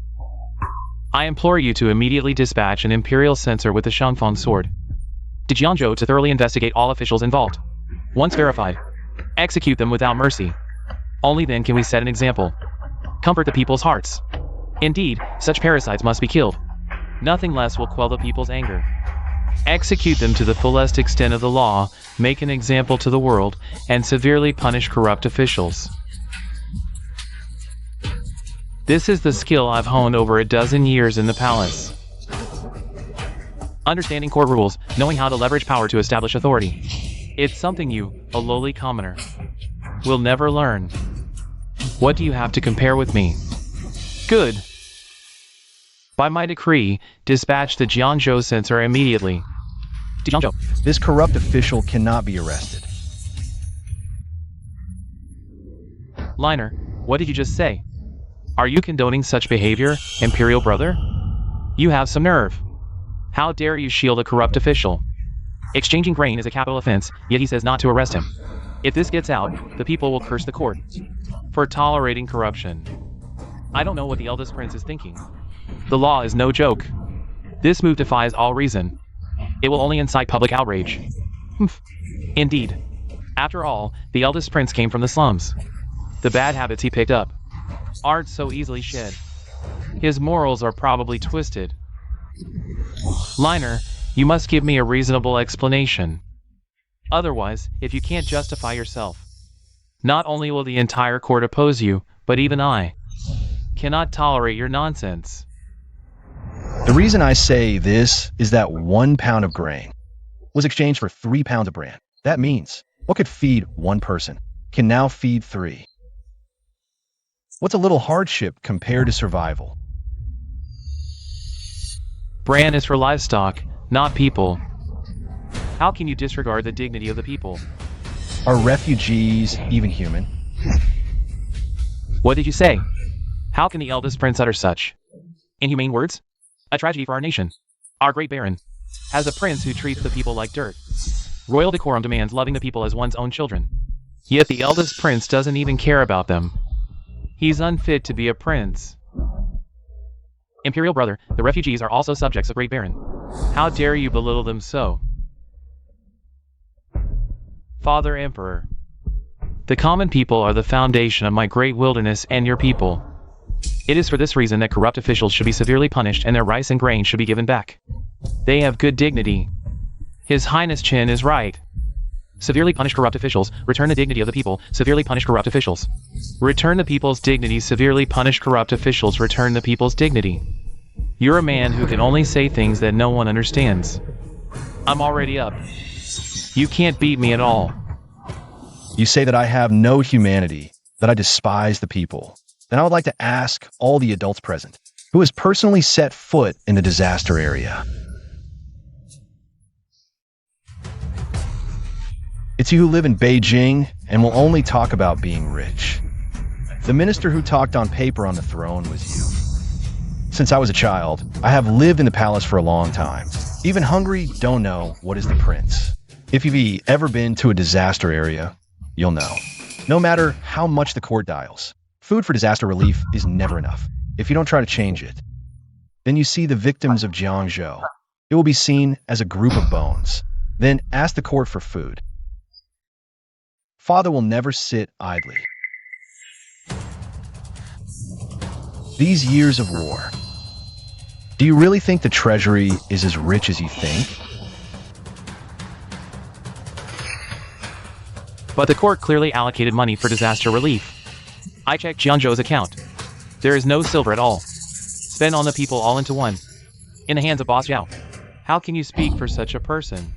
I implore you to immediately dispatch an imperial censor with the Shangfang sword to Jiangzhou to thoroughly investigate all officials involved. Once verified, execute them without mercy. Only then can we set an example. Comfort the people's hearts. Indeed, such parasites must be killed. Nothing less will quell the people's anger. Execute them to the fullest extent of the law, make an example to the world, and severely punish corrupt officials. This is the skill I've honed over a dozen years in the palace. Understanding court rules, knowing how to leverage power to establish authority. It's something you, a lowly commoner, will never learn. What do you have to compare with me? Good. By my decree, dispatch the Jiangzhou censor immediately. To Jiangzhou. This corrupt official cannot be arrested. Liner, what did you just say? Are you condoning such behavior, Imperial brother? You have some nerve. How dare you shield a corrupt official? Exchanging grain is a capital offense, yet he says not to arrest him. If this gets out, the people will curse the court for tolerating corruption. I don't know what the eldest prince is thinking. The law is no joke. This move defies all reason. It will only incite public outrage. Indeed. After all, the eldest prince came from the slums. The bad habits he picked up aren't so easily shed. His morals are probably twisted. Liner, you must give me a reasonable explanation. Otherwise, if you can't justify yourself, not only will the entire court oppose you, but even I cannot tolerate your nonsense. The reason I say this is that 1 pound of grain was exchanged for 3 pounds of bran. That means what could feed 1 person can now feed 3. What's a little hardship compared to survival? Bran is for livestock, not people. How can you disregard the dignity of the people? Are refugees even human? What did you say? How can the eldest prince utter such inhumane words? A tragedy for our nation. Our great baron has a prince who treats the people like dirt. Royal decorum demands loving the people as one's own children. Yet the eldest prince doesn't even care about them. He's unfit to be a prince. Imperial brother, the refugees are also subjects of great baron. How dare you belittle them so? Father Emperor, the common people are the foundation of my great wilderness and your people. It is for this reason that corrupt officials should be severely punished and their rice and grain should be given back. They have good dignity. His Highness Chin is right. Severely punish corrupt officials, return the dignity of the people, severely punish corrupt officials. Return the people's dignity, severely punish corrupt officials, return the people's dignity. You're a man who can only say things that no one understands. I'm already up. You can't beat me at all. You say that I have no humanity, that I despise the people. Then I would like to ask all the adults present, who has personally set foot in the disaster area. It's you who live in Beijing and will only talk about being rich. The minister who talked on paper on the throne was you. Since I was a child, I have lived in the palace for a long time. Even hungry don't know what is the prince. If you've ever been to a disaster area, you'll know. No matter how much the court dials, food for disaster relief is never enough. If you don't try to change it, then you see the victims of Jiangzhou. It will be seen as a group of bones. Then ask the court for food. Father will never sit idly. These years of war. Do you really think the treasury is as rich as you think? But the court clearly allocated money for disaster relief. I checked Jiangzhou's account. There is no silver at all. Spent on the people all into one. In the hands of Boss Zhao. How can you speak for such a person?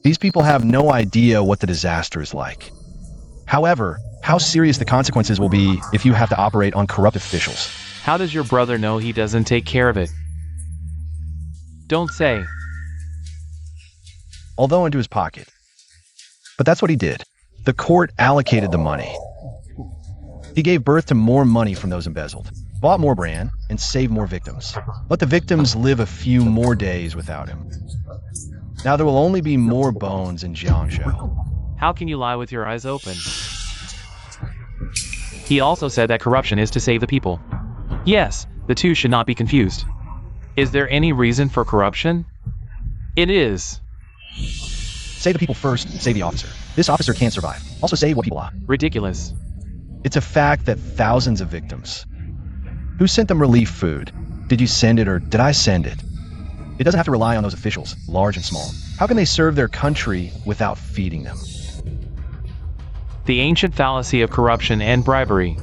These people have no idea what the disaster is like. However, how serious the consequences will be if you have to operate on corrupt officials. How does your brother know he doesn't take care of it? Don't say. Although into his pocket. But that's what he did. The court allocated the money. He gave birth to more money from those embezzled, bought more brand, and saved more victims. Let the victims live a few more days without him. Now there will only be more bones in Jiangzhou. How can you lie with your eyes open? He also said that corruption is to save the people. Yes, the two should not be confused. Is there any reason for corruption? It is. Save the people first, save the officer. This officer can't survive. Also save what people are. Ridiculous. It's a fact that thousands of victims. Who sent them relief food? Did you send it or did I send it? It doesn't have to rely on those officials, large and small. How can they serve their country without feeding them? The ancient fallacy of corruption and bribery.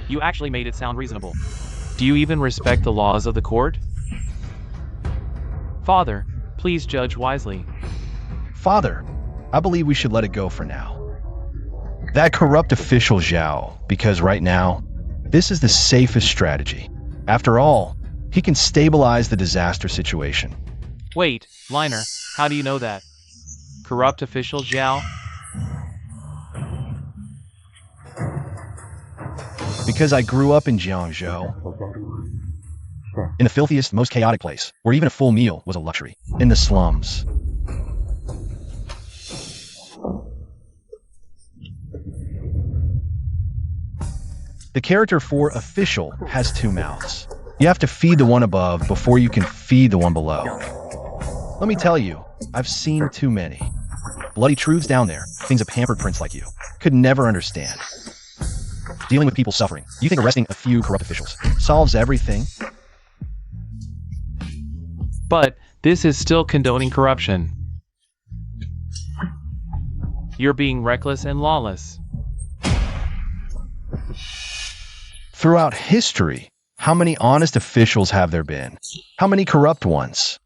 You actually made it sound reasonable. Do you even respect the laws of the court? Father, please judge wisely. Father, I believe we should let it go for now. That corrupt official Zhao, because right now, this is the safest strategy. After all, he can stabilize the disaster situation. Wait, Liner, how do you know that? Corrupt official Zhao? Because I grew up in Jiangzhou. In the filthiest, most chaotic place, where even a full meal was a luxury. In the slums. The character for official has two mouths. You have to feed the one above before you can feed the one below. Let me tell you, I've seen too many. Bloody truths down there, things a pampered prince like you could never understand. Dealing with people suffering. You think arresting a few corrupt officials solves everything? But this is still condoning corruption. You're being reckless and lawless. Throughout history, how many honest officials have there been? How many corrupt ones?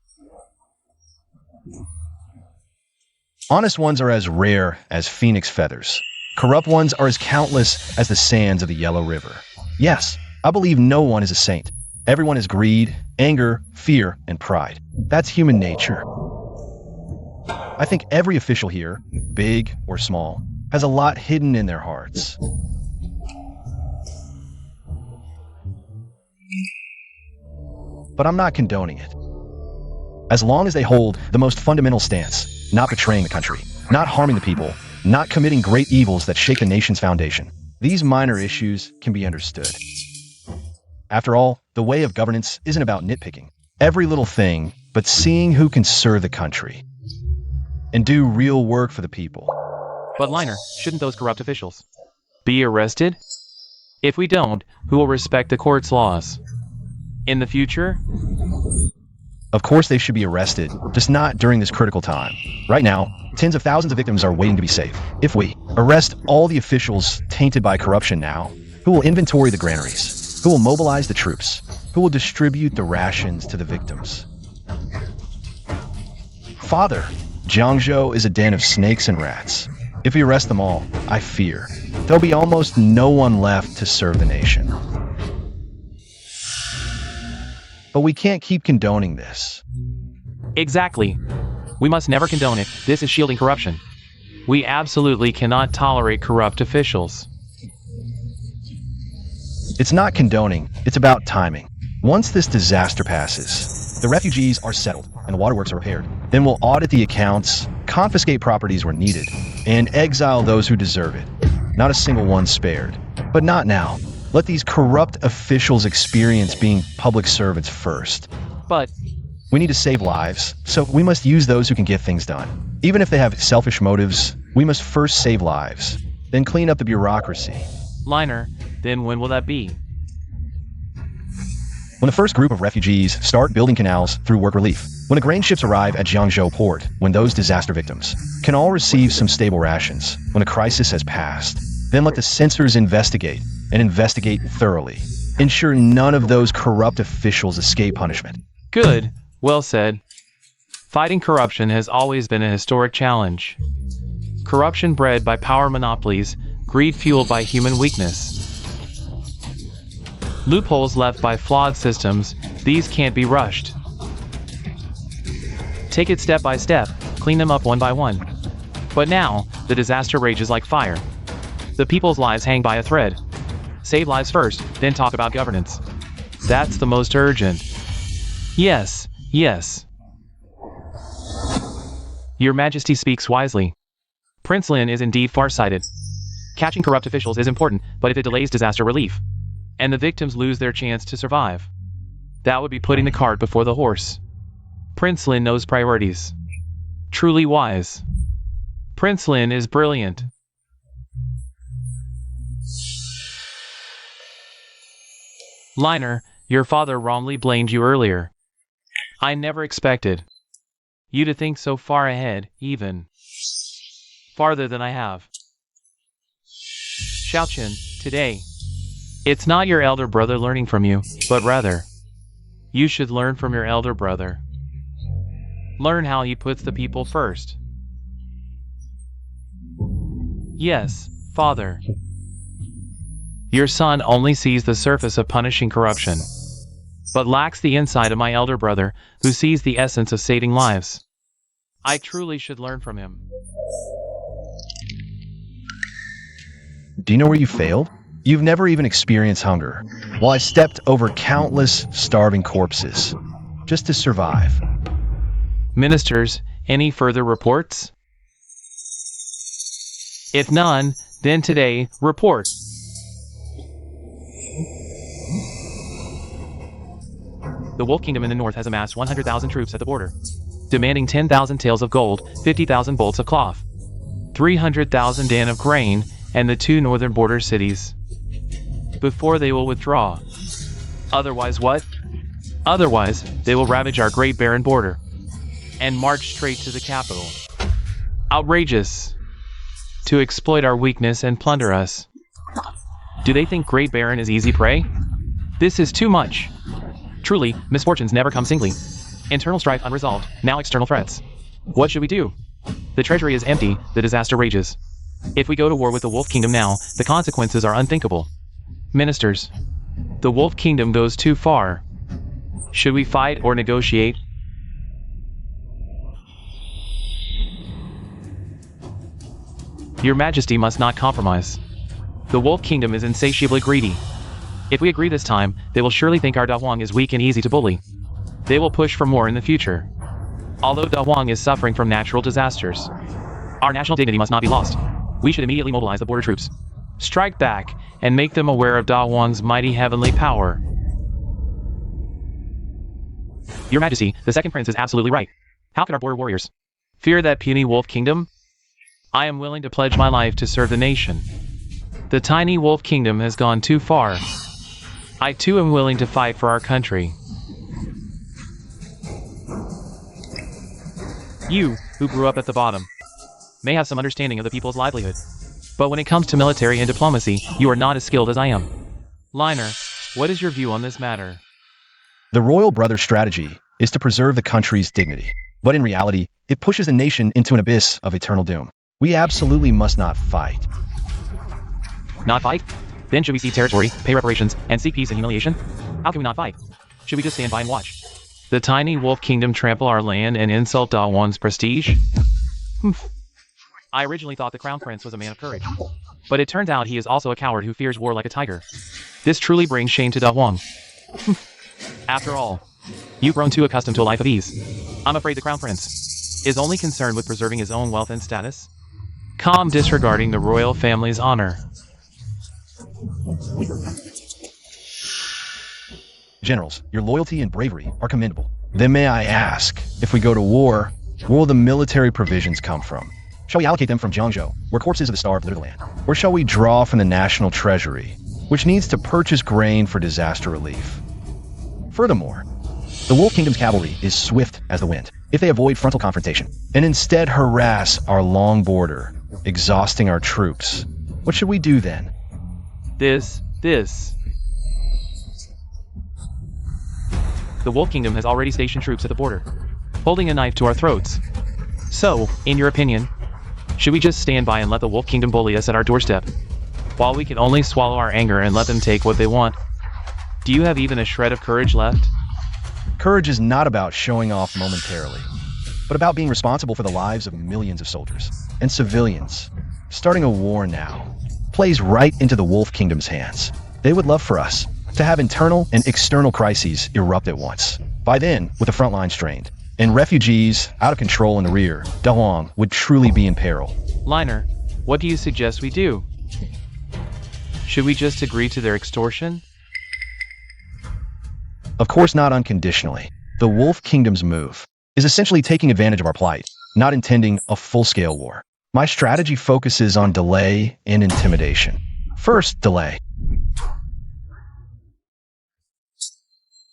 Honest ones are as rare as phoenix feathers. Corrupt ones are as countless as the sands of the Yellow River. Yes, I believe no one is a saint. Everyone has greed, anger, fear, and pride. That's human nature. I think every official here, big or small, has a lot hidden in their hearts. But I'm not condoning it. As long as they hold the most fundamental stance, not betraying the country, not harming the people, not committing great evils that shake the nation's foundation, these minor issues can be understood. After all, the way of governance isn't about nitpicking every little thing, but seeing who can serve the country and do real work for the people. But Liner, shouldn't those corrupt officials be arrested? If we don't, who will respect the court's laws? In the future? Of course they should be arrested, just not during this critical time. Right now, tens of thousands of victims are waiting to be saved. If we arrest all the officials tainted by corruption now, who will inventory the granaries? Who will mobilize the troops? Who will distribute the rations to the victims? Father, Jiangzhou is a den of snakes and rats. If we arrest them all, I fear there'll be almost no one left to serve the nation. But we can't keep condoning this. Exactly. We must never condone it. This is shielding corruption. We absolutely cannot tolerate corrupt officials. It's not condoning, it's about timing. Once this disaster passes, the refugees are settled and the waterworks are repaired. Then we'll audit the accounts, confiscate properties where needed, and exile those who deserve it. Not a single one spared. But not now. Let these corrupt officials experience being public servants first. But we need to save lives, so we must use those who can get things done. Even if they have selfish motives, we must first save lives, then clean up the bureaucracy. Liner, then when will that be? When the first group of refugees start building canals through work relief. When the grain ships arrive at Jiangzhou port, when those disaster victims can all receive some stable rations. When the crisis has passed, then let the censors investigate, and investigate thoroughly. Ensure none of those corrupt officials escape punishment. Good. Well said. Fighting corruption has always been a historic challenge. Corruption bred by power monopolies, greed fueled by human weakness. Loopholes left by flawed systems, these can't be rushed. Take it step by step, clean them up one by one. But now, the disaster rages like fire. The people's lives hang by a thread. Save lives first, then talk about governance. That's the most urgent. Yes, yes. Your Majesty speaks wisely. Prince Lin is indeed farsighted. Catching corrupt officials is important, but if it delays disaster relief, and the victims lose their chance to survive, that would be putting the cart before the horse. Prince Lin knows priorities. Truly wise. Prince Lin is brilliant. Liner, your father wrongly blamed you earlier. I never expected you to think so far ahead, even farther than I have. Xiaoqun, today, it's not your elder brother learning from you, but rather, you should learn from your elder brother. Learn how he puts the people first. Yes, father. Your son only sees the surface of punishing corruption, but lacks the insight of my elder brother, who sees the essence of saving lives. I truly should learn from him. Do you know where you failed? You've never even experienced hunger, while I stepped over countless starving corpses, just to survive. Ministers, any further reports? If none, then today, report. The Wolf Kingdom in the north has amassed 100,000 troops at the border, demanding 10,000 taels of gold, 50,000 bolts of cloth, 300,000 dan of grain, and the 2 northern border cities, before they will withdraw. Otherwise what? Otherwise, they will ravage our great barren border, and march straight to the capital. Outrageous! To exploit our weakness and plunder us. Do they think Great Baron is easy prey? This is too much. Truly, misfortunes never come singly. Internal strife unresolved, now external threats. What should we do? The treasury is empty, the disaster rages. If we go to war with the Wolf Kingdom now, the consequences are unthinkable. Ministers, the Wolf Kingdom goes too far. Should we fight or negotiate? Your Majesty must not compromise. The Wolf Kingdom is insatiably greedy. If we agree this time, they will surely think our Da Huang is weak and easy to bully. They will push for more in the future. Although Da Huang is suffering from natural disasters, our national dignity must not be lost. We should immediately mobilize the border troops, strike back, and make them aware of Da Huang's mighty heavenly power. Your Majesty, the second prince is absolutely right. How could our border warriors fear that puny Wolf Kingdom? I am willing to pledge my life to serve the nation. The tiny wolf kingdom has gone too far. I too am willing to fight for our country. You, who grew up at the bottom, may have some understanding of the people's livelihood. But when it comes to military and diplomacy, you are not as skilled as I am. Liner, what is your view on this matter? The royal brother strategy is to preserve the country's dignity. But in reality, it pushes the nation into an abyss of eternal doom. We absolutely must not fight. Not fight? Then should we cede territory, pay reparations, and seek peace and humiliation? How can we not fight? Should we just stand by and watch the tiny wolf kingdom trample our land and insult Dawan's prestige? I originally thought the crown prince was a man of courage, but it turns out he is also a coward who fears war like a tiger. This truly brings shame to Dawang. After all, you've grown too accustomed to a life of ease. I'm afraid the crown prince is only concerned with preserving his own wealth and status, calm disregarding the royal family's honor. Generals, your loyalty and bravery are commendable. Then may I ask, if we go to war, where will the military provisions come from? Shall we allocate them from Jiangzhou, where corpses of the starved litter the land? Or shall we draw from the national treasury, which needs to purchase grain for disaster relief? Furthermore, the Wolf Kingdom's cavalry is swift as the wind. If they avoid frontal confrontation and instead harass our long border, exhausting our troops, what should we do then? This. The Wolf Kingdom has already stationed troops at the border, holding a knife to our throats. So, in your opinion, should we just stand by and let the Wolf Kingdom bully us at our doorstep, while we can only swallow our anger and let them take what they want? Do you have even a shred of courage left? Courage is not about showing off momentarily, but about being responsible for the lives of millions of soldiers and civilians. Starting a war now plays right into the Wolf Kingdom's hands. They would love for us to have internal and external crises erupt at once. By then, with the front line strained, and refugees out of control in the rear, Dawang would truly be in peril. Liner, what do you suggest we do? Should we just agree to their extortion? Of course not unconditionally. The Wolf Kingdom's move is essentially taking advantage of our plight, not intending a full-scale war. My strategy focuses on delay and intimidation. First, delay.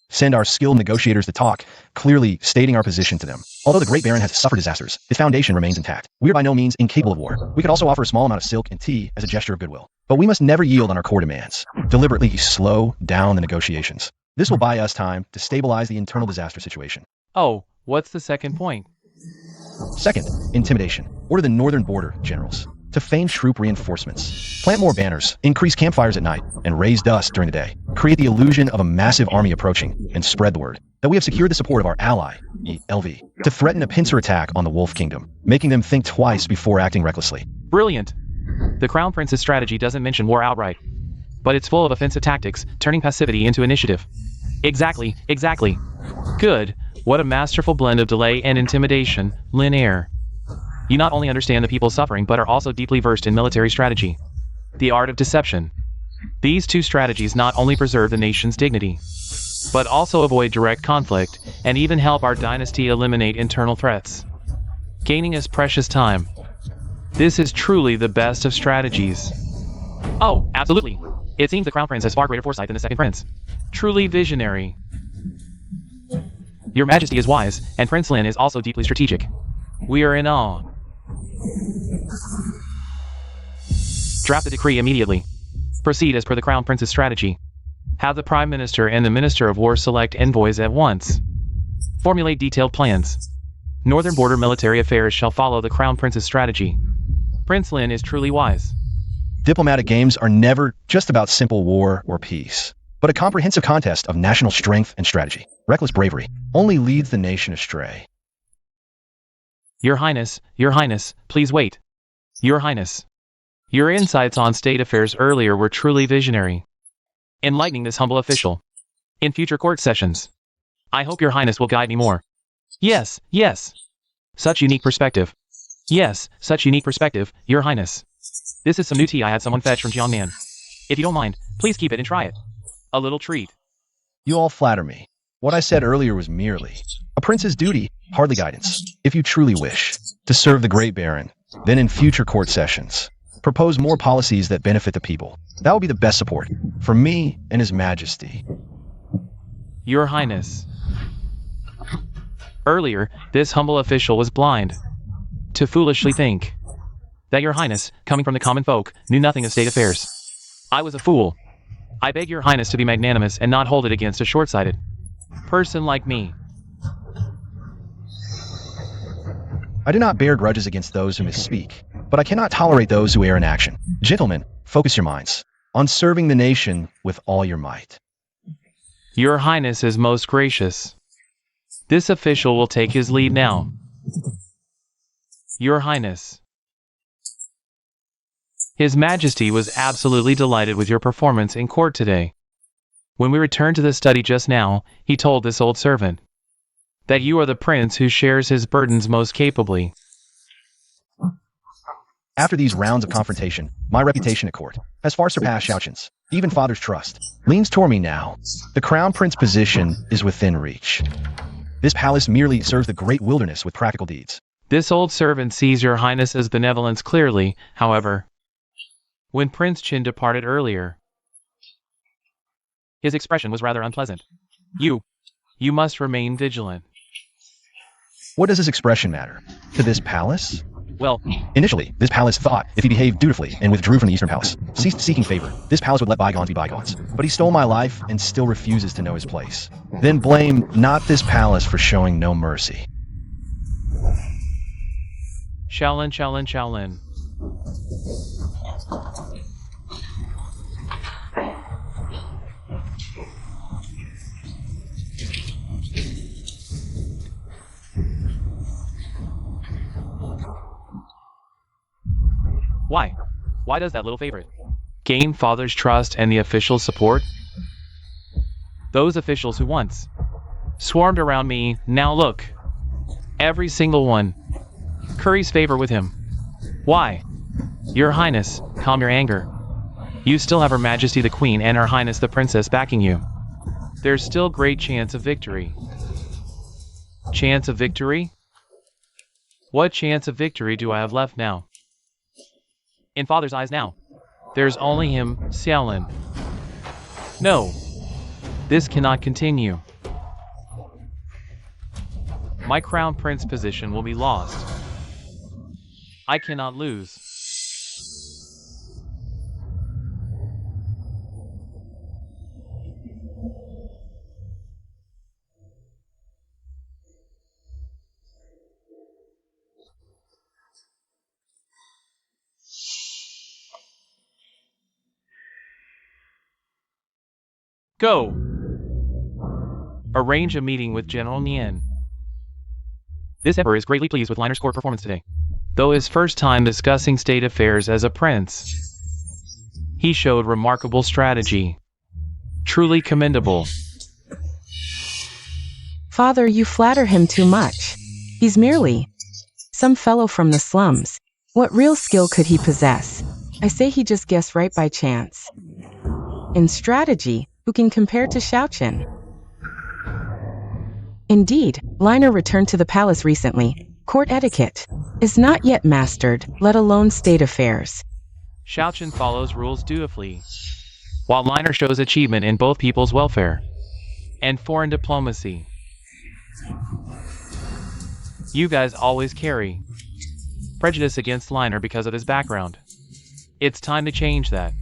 Send our skilled negotiators to talk, clearly stating our position to them. Although the Great Baron has suffered disasters, his foundation remains intact. We are by no means incapable of war. We could also offer a small amount of silk and tea as a gesture of goodwill. But we must never yield on our core demands. Deliberately slow down the negotiations. This will buy us time to stabilize the internal disaster situation. Oh, what's the second point? Second, intimidation. Order the northern border generals to feign troop reinforcements. Plant more banners, increase campfires at night, and raise dust during the day. Create the illusion of a massive army approaching, and spread the word that we have secured the support of our ally, ELV, to threaten a pincer attack on the Wolf Kingdom, making them think twice before acting recklessly. Brilliant! The Crown Prince's strategy doesn't mention war outright, but it's full of offensive tactics, turning passivity into initiative. Exactly. Good. What a masterful blend of delay and intimidation, Lin Air. You not only understand the people's suffering but are also deeply versed in military strategy. The art of deception. These two strategies not only preserve the nation's dignity, but also avoid direct conflict and even help our dynasty eliminate internal threats, gaining us precious time. This is truly the best of strategies. Oh, absolutely. It seems the Crown Prince has far greater foresight than the Second Prince. Truly visionary. Your Majesty is wise, and Prince Lin is also deeply strategic. We are in awe. Draft the decree immediately. Proceed as per the Crown Prince's strategy. Have the Prime Minister and the Minister of War select envoys at once. Formulate detailed plans. Northern border military affairs shall follow the Crown Prince's strategy. Prince Lin is truly wise. Diplomatic games are never just about simple war or peace, but a comprehensive contest of national strength and strategy. Reckless bravery only leads the nation astray. Your Highness, please wait. Your Highness. Your insights on state affairs earlier were truly visionary, enlightening this humble official. In future court sessions, I hope Your Highness will guide me more. Yes. Such unique perspective. Yes, such unique perspective, Your Highness. This is some new tea I had someone fetch from Jiangnan. If you don't mind, please keep it and try it. A little treat. You all flatter me. What I said earlier was merely a prince's duty, hardly guidance. If you truly wish to serve the Great Baron, then in future court sessions, Propose more policies that benefit the people. That will be the best support for me and His Majesty. Your Highness. Earlier, this humble official was blind to foolishly think that Your Highness, coming from the common folk, knew nothing of state affairs. I was a fool. I beg Your Highness to be magnanimous and not hold it against a short-sighted person like me. I do not bear grudges against those who misspeak, but I cannot tolerate those who err in action. Gentlemen, focus your minds on serving the nation with all your might. Your Highness is most gracious. This official will take his leave now. Your Highness. His Majesty was absolutely delighted with your performance in court today. When we returned to the study just now, he told this old servant that you are the prince who shares his burdens most capably. After these rounds of confrontation, my reputation at court has far surpassed Xiaoqin's. Even father's trust leans toward me now. The crown prince position is within reach. This palace merely serves the great wilderness with practical deeds. This old servant sees Your Highness's benevolence clearly, however. When Prince Qin departed earlier, his expression was rather unpleasant. You must remain vigilant. What does his expression matter to this palace? Well, Initially, this palace thought if he behaved dutifully and withdrew from the Eastern Palace, ceased seeking favor, this palace would let bygones be bygones. But he stole my life and still refuses to know his place. Then blame not this palace for showing no mercy. Shaolin, Shaolin, Shaolin. Why? Why does that little favorite gain father's trust and the officials' support? Those officials who once swarmed around me, now look. Every single one curries favor with him. Why? Your Highness, calm your anger. You still have Her Majesty the Queen and Her Highness the Princess backing you. There's still great chance of victory. Chance of victory? What chance of victory do I have left now? In father's eyes now, there's only him, Xiaolin. No, this cannot continue. My crown prince position will be lost. I cannot lose. Go! Arrange a meeting with General Nian. This emperor is greatly pleased with Liner's court performance today. Though his first time discussing state affairs as a prince, he showed remarkable strategy. Truly commendable. Father, you flatter him too much. He's merely some fellow from the slums. What real skill could he possess? I say he just guessed right by chance. In strategy, who can compare to Xiaoqin? Indeed, Liner returned to the palace recently. Court etiquette is not yet mastered, let alone state affairs. Xiaoqin follows rules dutifully, while Liner shows achievement in both people's welfare and foreign diplomacy. You guys always carry prejudice against Liner because of his background. It's time to change that.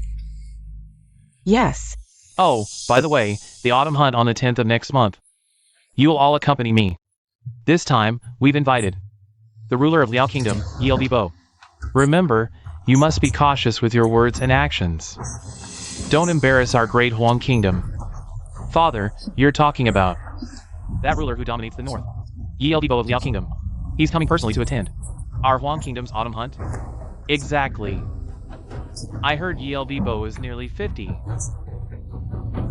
Yes. Oh, by the way, the autumn hunt on the 10th of next month. You'll all accompany me. This time, we've invited the ruler of Liao Kingdom, Yelbi Bo. Remember, you must be cautious with your words and actions. Don't embarrass our great Huang Kingdom. Father, you're talking about that ruler who dominates the north, Yelbi Bo of Liao Kingdom. He's coming personally to attend our Huang Kingdom's autumn hunt. Exactly. I heard Yelbi Bo is nearly 50.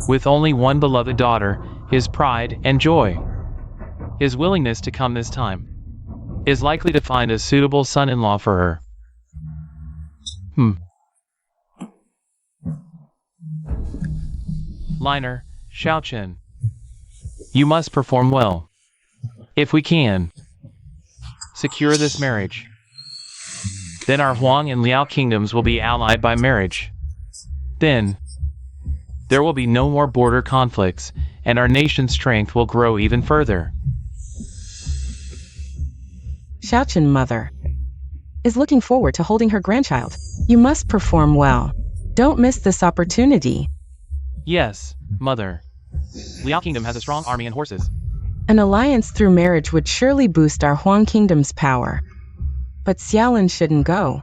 With only one beloved daughter, his pride and joy. His willingness to come this time is likely to find a suitable son-in-law for her. Liner, Xiaoqin, you must perform well. If we can secure this marriage, Then our Huang and Liao kingdoms will be allied by marriage. Then, there will be no more border conflicts, and our nation's strength will grow even further. Xiaochen mother is looking forward to holding her grandchild. You must perform well. Don't miss this opportunity. Yes, mother. Liao kingdom has a strong army and horses. An alliance through marriage would surely boost our Huang kingdom's power. But Xiaolin shouldn't go.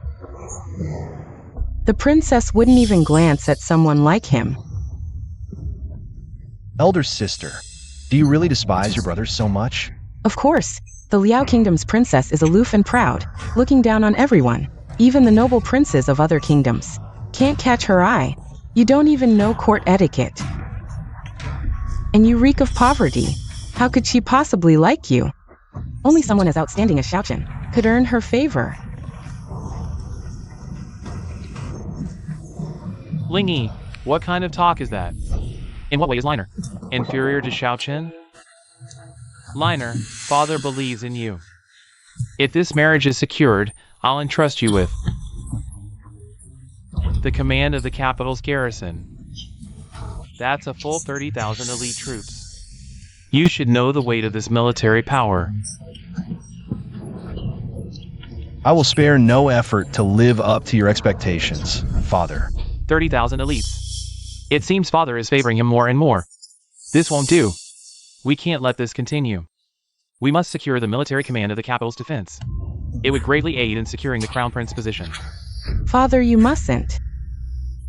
The princess wouldn't even glance at someone like him. Elder sister, do you really despise your brothers so much? Of course, the Liao kingdom's princess is aloof and proud, looking down on everyone, even the noble princes of other kingdoms. Can't catch her eye. You don't even know court etiquette. And you reek of poverty. How could she possibly like you? Only someone as outstanding as Xiaochen could earn her favor. Lingy, what kind of talk is that? In what way is Liner inferior to Xiaochen? Liner, father believes in you. If this marriage is secured, I'll entrust you with the command of the capital's garrison. That's a full 30,000 elite troops. You should know the weight of this military power. I will spare no effort to live up to your expectations, father. 30,000 elites. It seems father is favoring him more and more. This won't do. We can't let this continue. We must secure the military command of the capital's defense. It would greatly aid in securing the crown prince position. Father, you mustn't.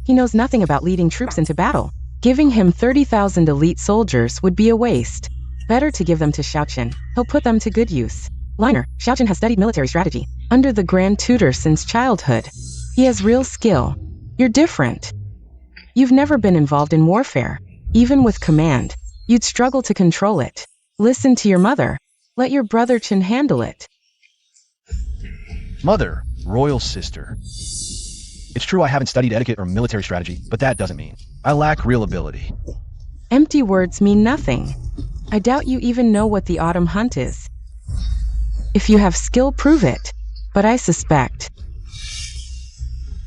He knows nothing about leading troops into battle. Giving him 30,000 elite soldiers would be a waste. Better to give them to Xiaochen. He'll put them to good use. Liner, Xiaochen has studied military strategy under the Grand Tutor since childhood. He has real skill. You're different. You've never been involved in warfare. Even with command, you'd struggle to control it. Listen to your mother. Let your brother Chen handle it. Mother, royal sister. It's true I haven't studied etiquette or military strategy, but that doesn't mean I lack real ability. Empty words mean nothing. I doubt you even know what the autumn hunt is. If you have skill, prove it. But I suspect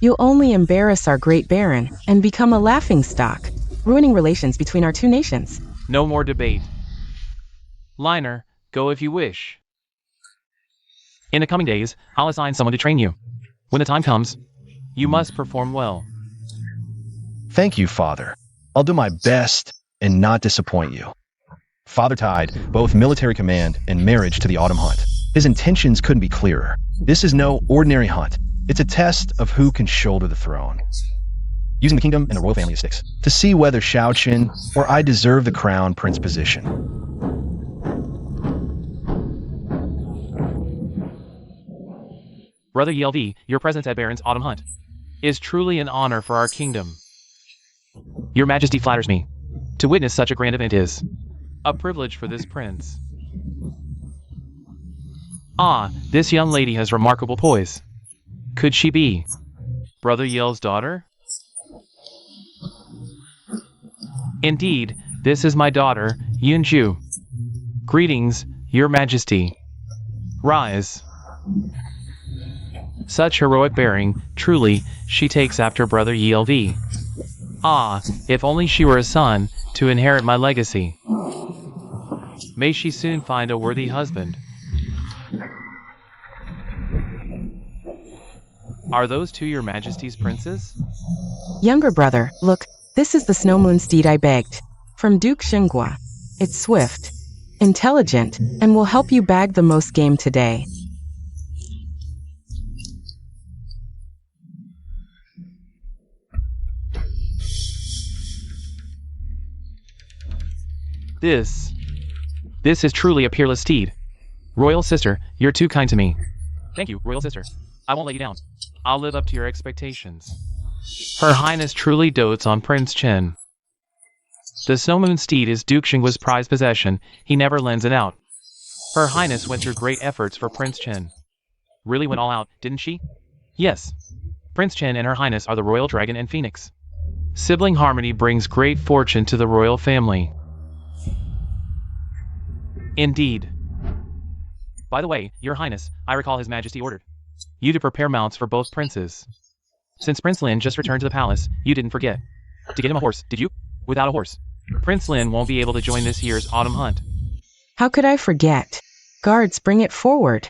you'll only embarrass our great baron and become a laughingstock, ruining relations between our two nations. No more debate. Liner, go if you wish. In the coming days, I'll assign someone to train you. When the time comes, you must perform well. Thank you, father. I'll do my best and not disappoint you. Father tied both military command and marriage to the autumn hunt. His intentions couldn't be clearer. This is no ordinary hunt. It's a test of who can shoulder the throne. Using the kingdom and the royal family as sticks to see whether Xiaochen or I deserve the crown prince position. Brother Yelv, your presence at Baron's autumn hunt is truly an honor for our kingdom. Your Majesty flatters me. To witness such a grand event is a privilege for this prince. Ah, this young lady has remarkable poise. Could she be Brother Yel's daughter? Indeed, this is my daughter, Yunju. Greetings, Your Majesty. Rise. Such heroic bearing, truly, she takes after Brother Yelv. Ah, if only she were a son, to inherit my legacy. May she soon find a worthy husband. Are those two Your Majesty's princes? Younger brother, look, this is the snow moon steed I begged. From Duke Xinghua. It's swift, intelligent, and will help you bag the most game today. This is truly a peerless steed. Royal sister, you're too kind to me. Thank you, royal sister. I won't let you down. I'll live up to your expectations. Her Highness truly dotes on Prince Chen. The Snow Moon steed is Duke Xinghua's prized possession. He never lends it out. Her Highness went through great efforts for Prince Chen. Really went all out, didn't she? Yes. Prince Chen and Her Highness are the Royal Dragon and Phoenix. Sibling harmony brings great fortune to the royal family. Indeed. By the way, Your Highness, I recall His Majesty ordered you to prepare mounts for both princes. Since Prince Lin just returned to the palace, you didn't forget to get him a horse, did you? Without a horse, Prince Lin won't be able to join this year's autumn hunt. How could I forget? Guards, bring it forward.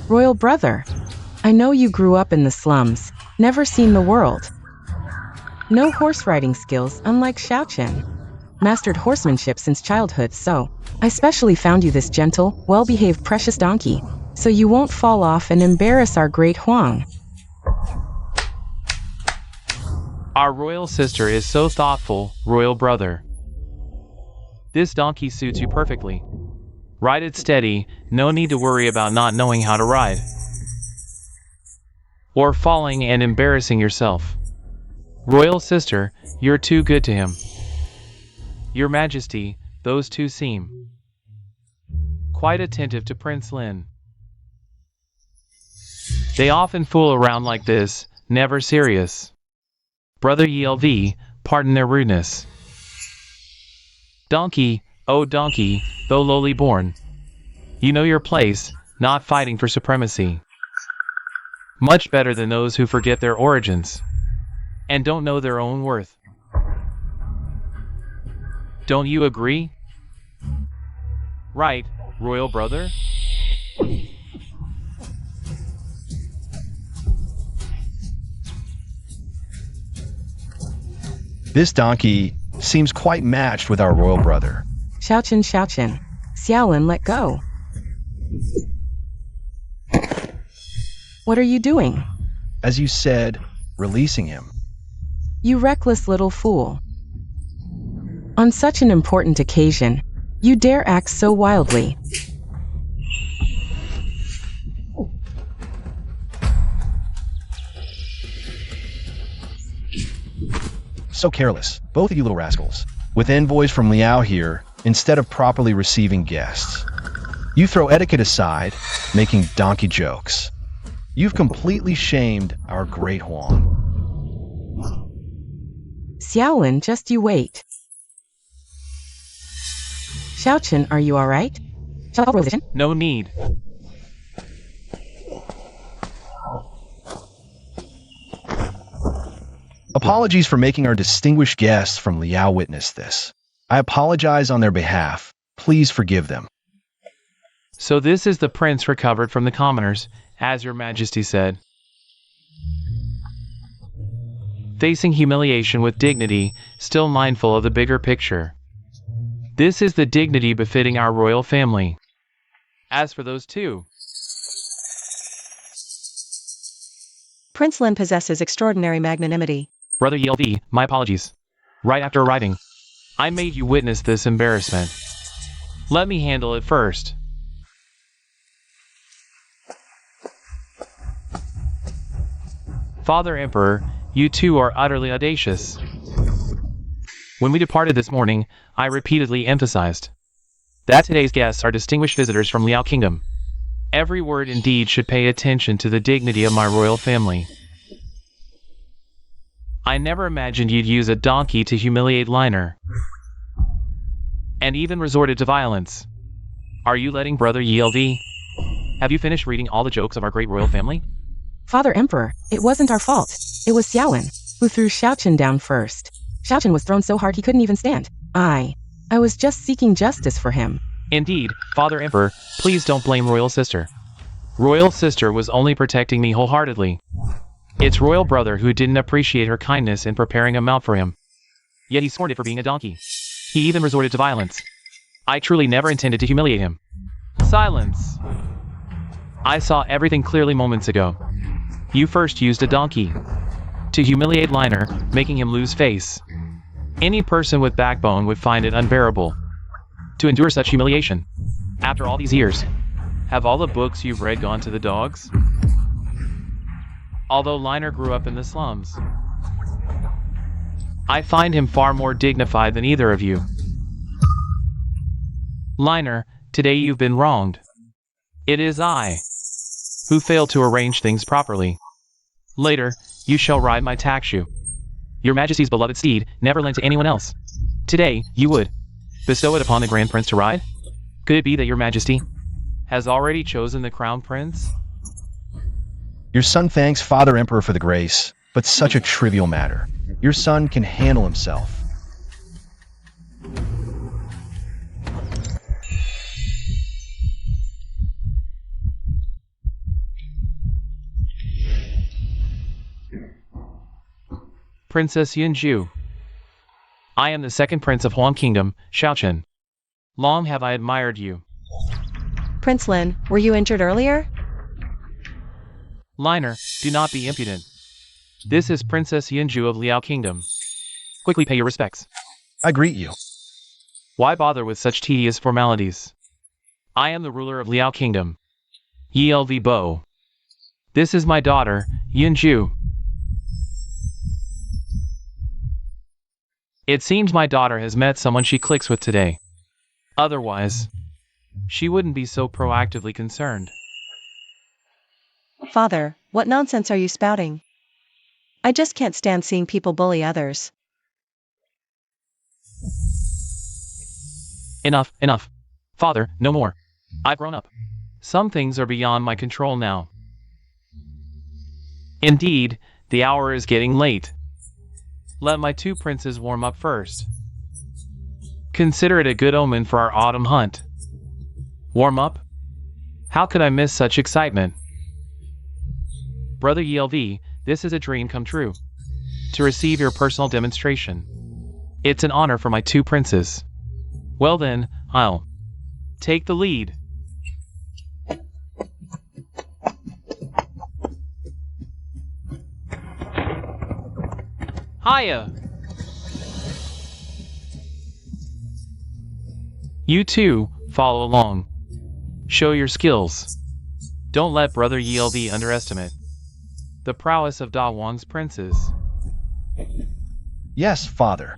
Royal brother, I know you grew up in the slums, never seen the world. No horse riding skills, unlike Xiaochen. Mastered horsemanship since childhood, so I specially found you this gentle, well-behaved precious donkey, so you won't fall off and embarrass our great Huang. Our royal sister is so thoughtful, royal brother. This donkey suits you perfectly. Ride it steady, no need to worry about not knowing how to ride. Or falling and embarrassing yourself. Royal sister, you're too good to him. Your Majesty, those two seem quite attentive to Prince Lin. They often fool around like this, never serious. Brother ELV, pardon their rudeness. Donkey, oh donkey, though lowly born. You know your place, not fighting for supremacy. Much better than those who forget their origins and don't know their own worth. Don't you agree? Right, royal brother? This donkey seems quite matched with our royal brother. Xiaochen, Xiaochen. Xiaolin, let go. What are you doing? As you said, releasing him. You reckless little fool. On such an important occasion, you dare act so wildly. So careless, both of you little rascals. With envoys from Liao here, instead of properly receiving guests, you throw etiquette aside, making donkey jokes. You've completely shamed our great Huang. Xiaolin, just you wait. Xiaochen, are you alright? Shall I call religion? No need. Apologies for making our distinguished guests from Liao witness this. I apologize on their behalf. Please forgive them. So this is the prince recovered from the commoners, as your majesty said. Facing humiliation with dignity, still mindful of the bigger picture. This is the dignity befitting our royal family. As for those two, Prince Lin possesses extraordinary magnanimity. Brother ELV, my apologies. Right after arriving, I made you witness this embarrassment. Let me handle it first. Father Emperor, you two are utterly audacious. When we departed this morning, I repeatedly emphasized that today's guests are distinguished visitors from Liao Kingdom. Every word and deed should pay attention to the dignity of my royal family. I never imagined you'd use a donkey to humiliate Liner, and even resorted to violence. Are you letting Brother ELV? Have you finished reading all the jokes of our great royal family? Father Emperor, it wasn't our fault. It was Xiaolin, who threw Xiaochen down first. Xiaochen was thrown so hard he couldn't even stand. I was just seeking justice for him. Indeed, Father Emperor, please don't blame Royal Sister. Royal Sister was only protecting me wholeheartedly. It's Royal Brother who didn't appreciate her kindness in preparing a mount for him. Yet he scorned it for being a donkey. He even resorted to violence. I truly never intended to humiliate him. Silence. I saw everything clearly moments ago. You first used a donkey to humiliate Liner, making him lose face. Any person with backbone would find it unbearable to endure such humiliation. After all these years, have all the books you've read gone to the dogs? Although Liner grew up in the slums, I find him far more dignified than either of you. Liner, today you've been wronged. It is I who failed to arrange things properly. Later, you shall ride my takshu. Your Majesty's beloved steed, never lent to anyone else. Today, you would. Bestow it upon the Grand Prince to ride? Could it be that your majesty has already chosen the crown prince? Your son thanks Father Emperor for the grace, but such a trivial matter. Your son can handle himself. Princess Yunju. I am the second prince of Huang Kingdom, Xiaochen. Long have I admired you. Prince Lin, were you injured earlier? Liner, do not be impudent. This is Princess Yunju of Liao Kingdom. Quickly pay your respects. I greet you. Why bother with such tedious formalities? I am the ruler of Liao Kingdom. Yelv Bo. This is my daughter, Yunju. It seems my daughter has met someone she clicks with today. Otherwise, she wouldn't be so proactively concerned. Father, what nonsense are you spouting? I just can't stand seeing people bully others. Enough, enough. Father, no more. I've grown up. Some things are beyond my control now. Indeed, the hour is getting late. Let my two princes warm up first. Consider it a good omen for our autumn hunt. Warm up? How could I miss such excitement? Brother Yelv, this is a dream come true. To receive your personal demonstration. It's an honor for my two princes. Well then, I'll take the lead. Hiya! You two, follow along. Show your skills. Don't let Brother Yelv underestimate the prowess of Da Wang's princes. Yes, Father.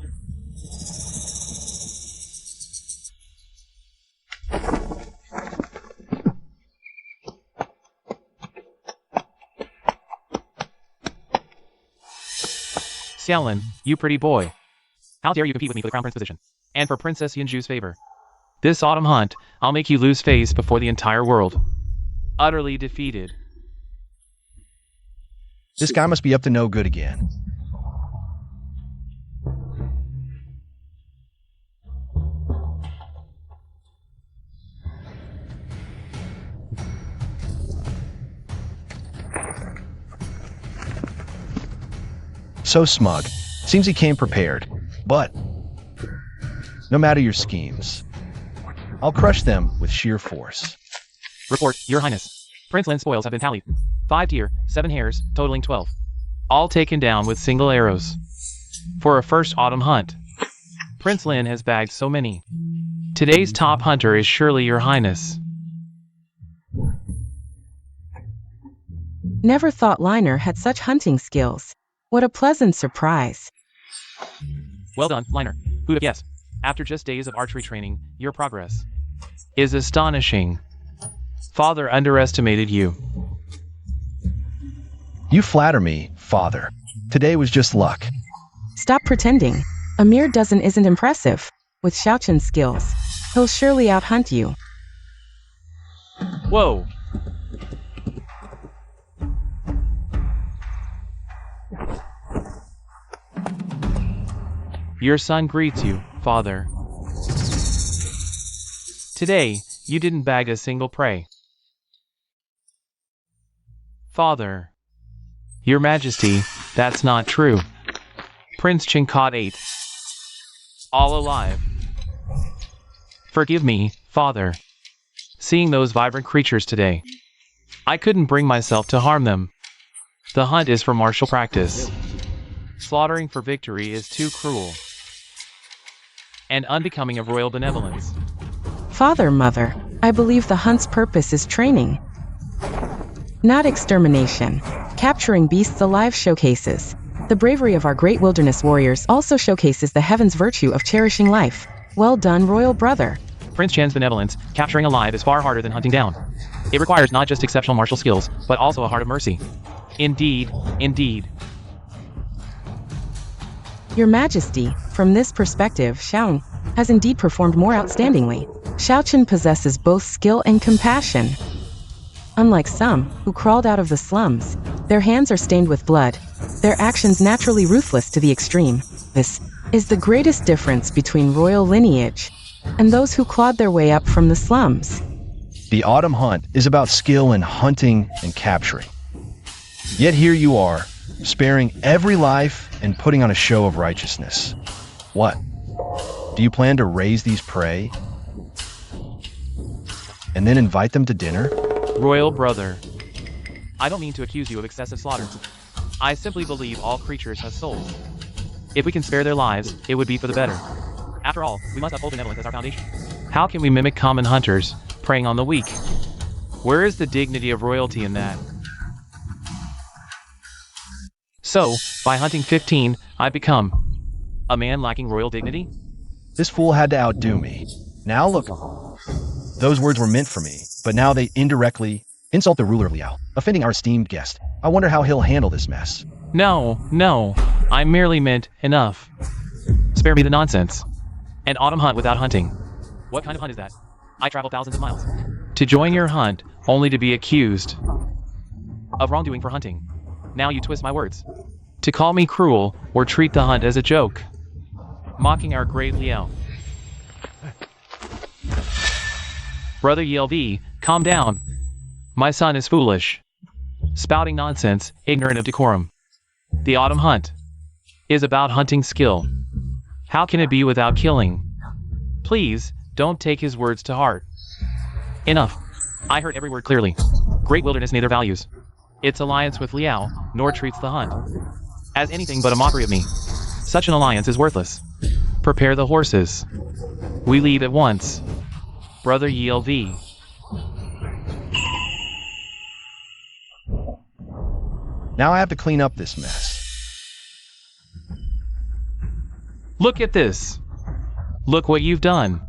Xiaolin, you pretty boy. How dare you compete with me for the crown prince position? And for Princess Yunju's favor. This autumn hunt, I'll make you lose face before the entire world. Utterly defeated. This guy must be up to no good again. So smug. Seems he came prepared. But no matter your schemes, I'll crush them with sheer force. Report, Your Highness. Prince Lin's spoils have been tallied. 5 deer, 7 hares, totaling 12. All taken down with single arrows. For a first autumn hunt, Prince Lin has bagged so many. Today's top hunter is surely Your Highness. Never thought Liner had such hunting skills. What a pleasant surprise. Well done, Liner. Who'd have guessed? After just days of archery training, your progress is astonishing. Father underestimated you. You flatter me, Father. Today was just luck. Stop pretending. A mere dozen isn't impressive. With Xiaochen's skills, he'll surely outhunt you. Whoa! Your son greets you, Father. Today, you didn't bag a single prey. Father. Your Majesty, that's not true. Prince Qing caught 8. All alive. Forgive me, Father. Seeing those vibrant creatures today, I couldn't bring myself to harm them. The hunt is for martial practice. Slaughtering for victory is too cruel and unbecoming of royal benevolence. Father, Mother, I believe the hunt's purpose is training, not extermination. Capturing beasts alive showcases the bravery of our great wilderness warriors, also showcases the heavens' virtue of cherishing life. Well done, royal brother. Prince Chan's benevolence, capturing alive is far harder than hunting down. It requires not just exceptional martial skills, but also a heart of mercy. Indeed, indeed. Your Majesty, from this perspective, Xiao has indeed performed more outstandingly. Xiaochen possesses both skill and compassion. Unlike some, who crawled out of the slums, their hands are stained with blood, their actions naturally ruthless to the extreme. This is the greatest difference between royal lineage and those who clawed their way up from the slums. The autumn hunt is about skill in hunting and capturing. Yet here you are, sparing every life and putting on a show of righteousness. What? Do you plan to raise these prey and then invite them to dinner? Royal brother, I don't mean to accuse you of excessive slaughter. I simply believe all creatures have souls. If we can spare their lives, it would be for the better. After all, we must uphold benevolence as our foundation. How can we mimic common hunters, preying on the weak? Where is the dignity of royalty in that? So, by hunting 15, I become a man lacking royal dignity? This fool had to outdo me. Now look, those words were meant for me, but now they indirectly insult the ruler of Liao, offending our esteemed guest. I wonder how he'll handle this mess. No, I merely meant enough. Spare me the nonsense. An autumn hunt without hunting. What kind of hunt is that? I travel thousands of miles to join your hunt, only to be accused of wrongdoing for hunting. Now you twist my words to call me cruel or treat the hunt as a joke, mocking our great Liao. Brother ELV, calm down. My son is foolish, spouting nonsense, ignorant of decorum. The autumn hunt is about hunting skill. How can it be without killing? Please, don't take his words to heart. Enough. I heard every word clearly. Great wilderness neither values its alliance with Liao, nor treats the hunt as anything but a mockery of me. Such an alliance is worthless. Prepare the horses. We leave at once. Brother ELV. Now I have to clean up this mess. Look at this. Look what you've done.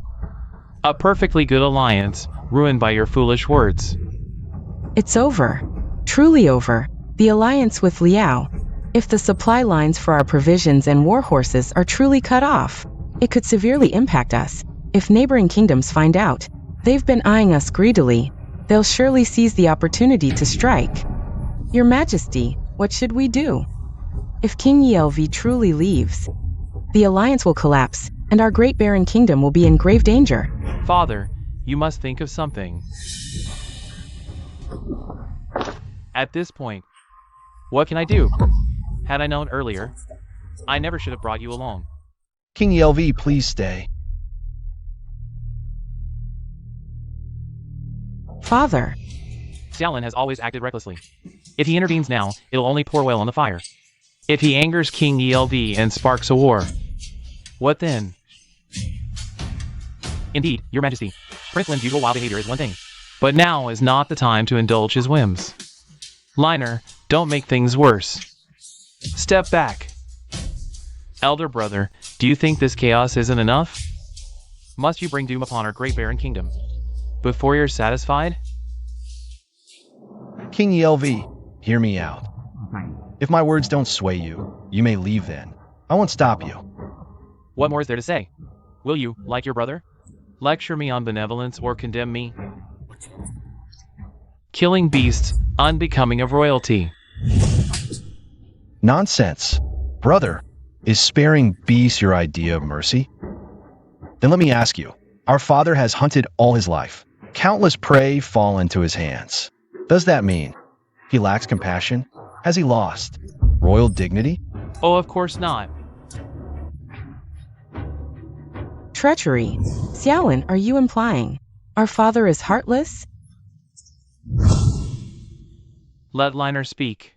A perfectly good alliance, ruined by your foolish words. It's over. Truly over. The alliance with Liao. If the supply lines for our provisions and war horses are truly cut off, it could severely impact us. If neighboring kingdoms find out, they've been eyeing us greedily, they'll surely seize the opportunity to strike. Your Majesty, what should we do? If King Yelvi truly leaves, the alliance will collapse, and our great barren kingdom will be in grave danger. Father, you must think of something. At this point, what can I do? Had I known earlier, I never should have brought you along. King ELV, please stay. Father. Xiaolin has always acted recklessly. If he intervenes now, it'll only pour oil on the fire. If he angers King ELV and sparks a war, what then? Indeed, Your Majesty, Prince Lin's usual wild behavior is one thing, but now is not the time to indulge his whims. Liner, don't make things worse. Step back. Elder brother, do you think this chaos isn't enough? Must you bring doom upon our great barren kingdom before you're satisfied? King ELV, hear me out. If my words don't sway you, you may leave then. I won't stop you. What more is there to say? Will you, like your brother, lecture me on benevolence or condemn me? Killing beasts, unbecoming of royalty. Nonsense. Brother, is sparing beasts your idea of mercy? Then let me ask you, our father has hunted all his life. Countless prey fall into his hands. Does that mean he lacks compassion? Has he lost royal dignity? Oh, of course not. Treachery. Xiaolin, are you implying our father is heartless? Let Liner speak.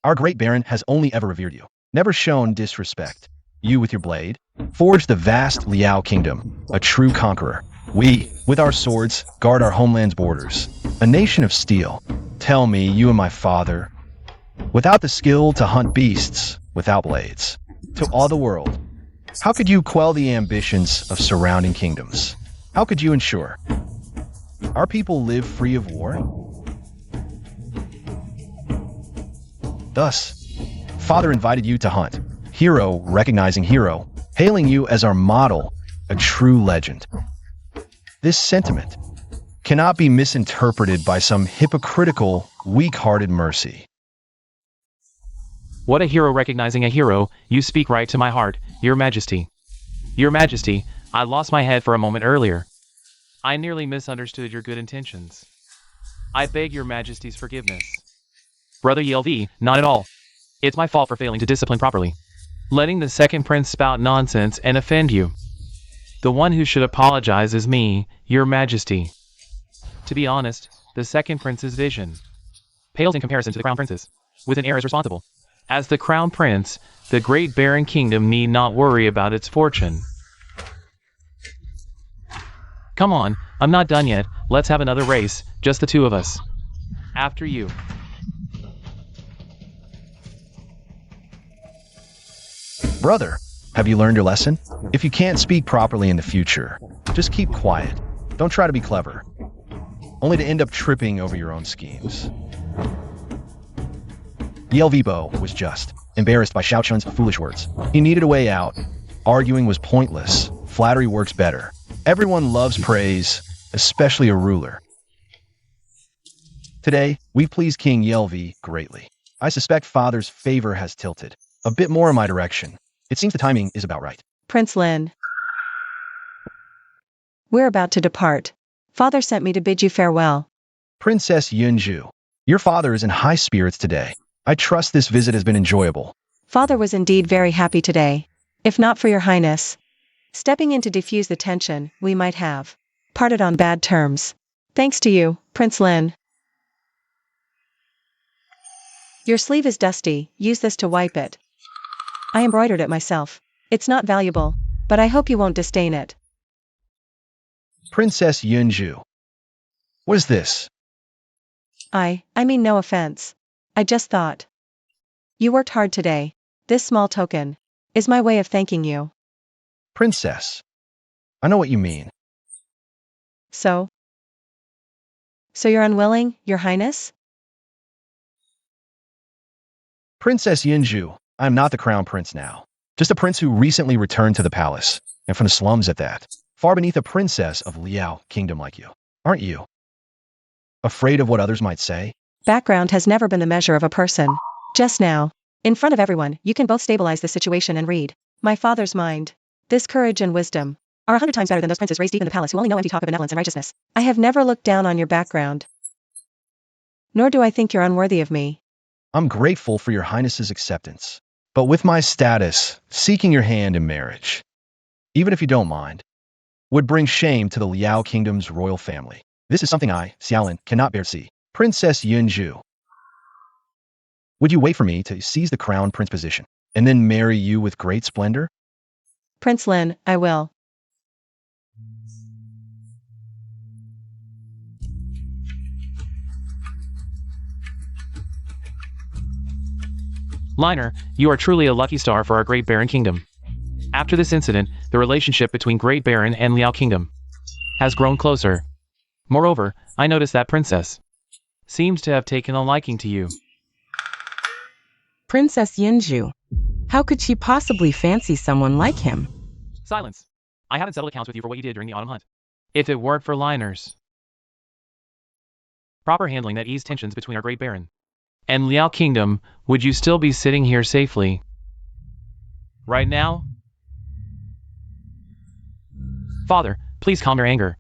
Our great baron has only ever revered you, never shown disrespect. You with your blade, forged the vast Liao kingdom, a true conqueror. We, with our swords, guard our homeland's borders, a nation of steel. Tell me, you and my father, without the skill to hunt beasts, without blades, to awe the world, how could you quell the ambitions of surrounding kingdoms? How could you ensure our people live free of war? Thus, father invited you to hunt. Hero recognizing hero, hailing you as our model, a true legend. This sentiment cannot be misinterpreted by some hypocritical, weak-hearted mercy. What a hero recognizing a hero, you speak right to my heart, Your Majesty. Your Majesty, I lost my head for a moment earlier. I nearly misunderstood your good intentions. I beg Your Majesty's forgiveness. Brother Yelv, not at all. It's my fault for failing to discipline properly. Letting the second prince spout nonsense and offend you. The one who should apologize is me, Your Majesty. To be honest, the second prince's vision pales in comparison to the crown prince's, with an heir as responsible. As the crown prince, the great barren kingdom need not worry about its fortune. Come on, I'm not done yet, let's have another race, just the two of us. After you. Brother, have you learned your lesson? If you can't speak properly in the future, just keep quiet. Don't try to be clever, only to end up tripping over your own schemes. Yelvibo was just embarrassed by Xiaochun's foolish words. He needed a way out. Arguing was pointless. Flattery works better. Everyone loves praise, especially a ruler. Today, we please King Yelvi greatly. I suspect Father's favor has tilted a bit more in my direction. It seems the timing is about right. Prince Lin. We're about to depart. Father sent me to bid you farewell. Princess Yunju, your father is in high spirits today. I trust this visit has been enjoyable. Father was indeed very happy today. If not for your highness stepping in to defuse the tension, we might have parted on bad terms. Thanks to you, Prince Lin. Your sleeve is dusty, use this to wipe it. I embroidered it myself. It's not valuable, but I hope you won't disdain it. Princess Yunju. What is this? I mean no offense. I just thought. You worked hard today. This small token is my way of thanking you. Princess. I know what you mean. So you're unwilling, Your Highness? Princess Yunju, I'm not the crown prince now. Just a prince who recently returned to the palace, and from the slums at that. Far beneath a princess of Liao kingdom like you. Aren't you afraid of what others might say? Background has never been the measure of a person. Just now, in front of everyone, you can both stabilize the situation and read my father's mind. This courage and wisdom are 100 times better than those princes raised deep in the palace who only know empty talk of benevolence and righteousness. I have never looked down on your background. Nor do I think you're unworthy of me. I'm grateful for your highness's acceptance. But with my status, seeking your hand in marriage, even if you don't mind, would bring shame to the Liao kingdom's royal family. This is something I, Xiaolin, cannot bear to see. Princess Yunju. Would you wait for me to seize the crown prince position, and then marry you with great splendor? Prince Lin, I will. Liner, you are truly a lucky star for our Great Baron Kingdom. After this incident, the relationship between Great Baron and Liao Kingdom has grown closer. Moreover, I noticed that Princess seems to have taken a liking to you. Princess Yunju. How could she possibly fancy someone like him? Silence. I haven't settled accounts with you for what you did during the autumn hunt. If it weren't for Liner's proper handling that eased tensions between our Great Baron and Liao Kingdom, would you still be sitting here safely right now? Father, please calm your anger.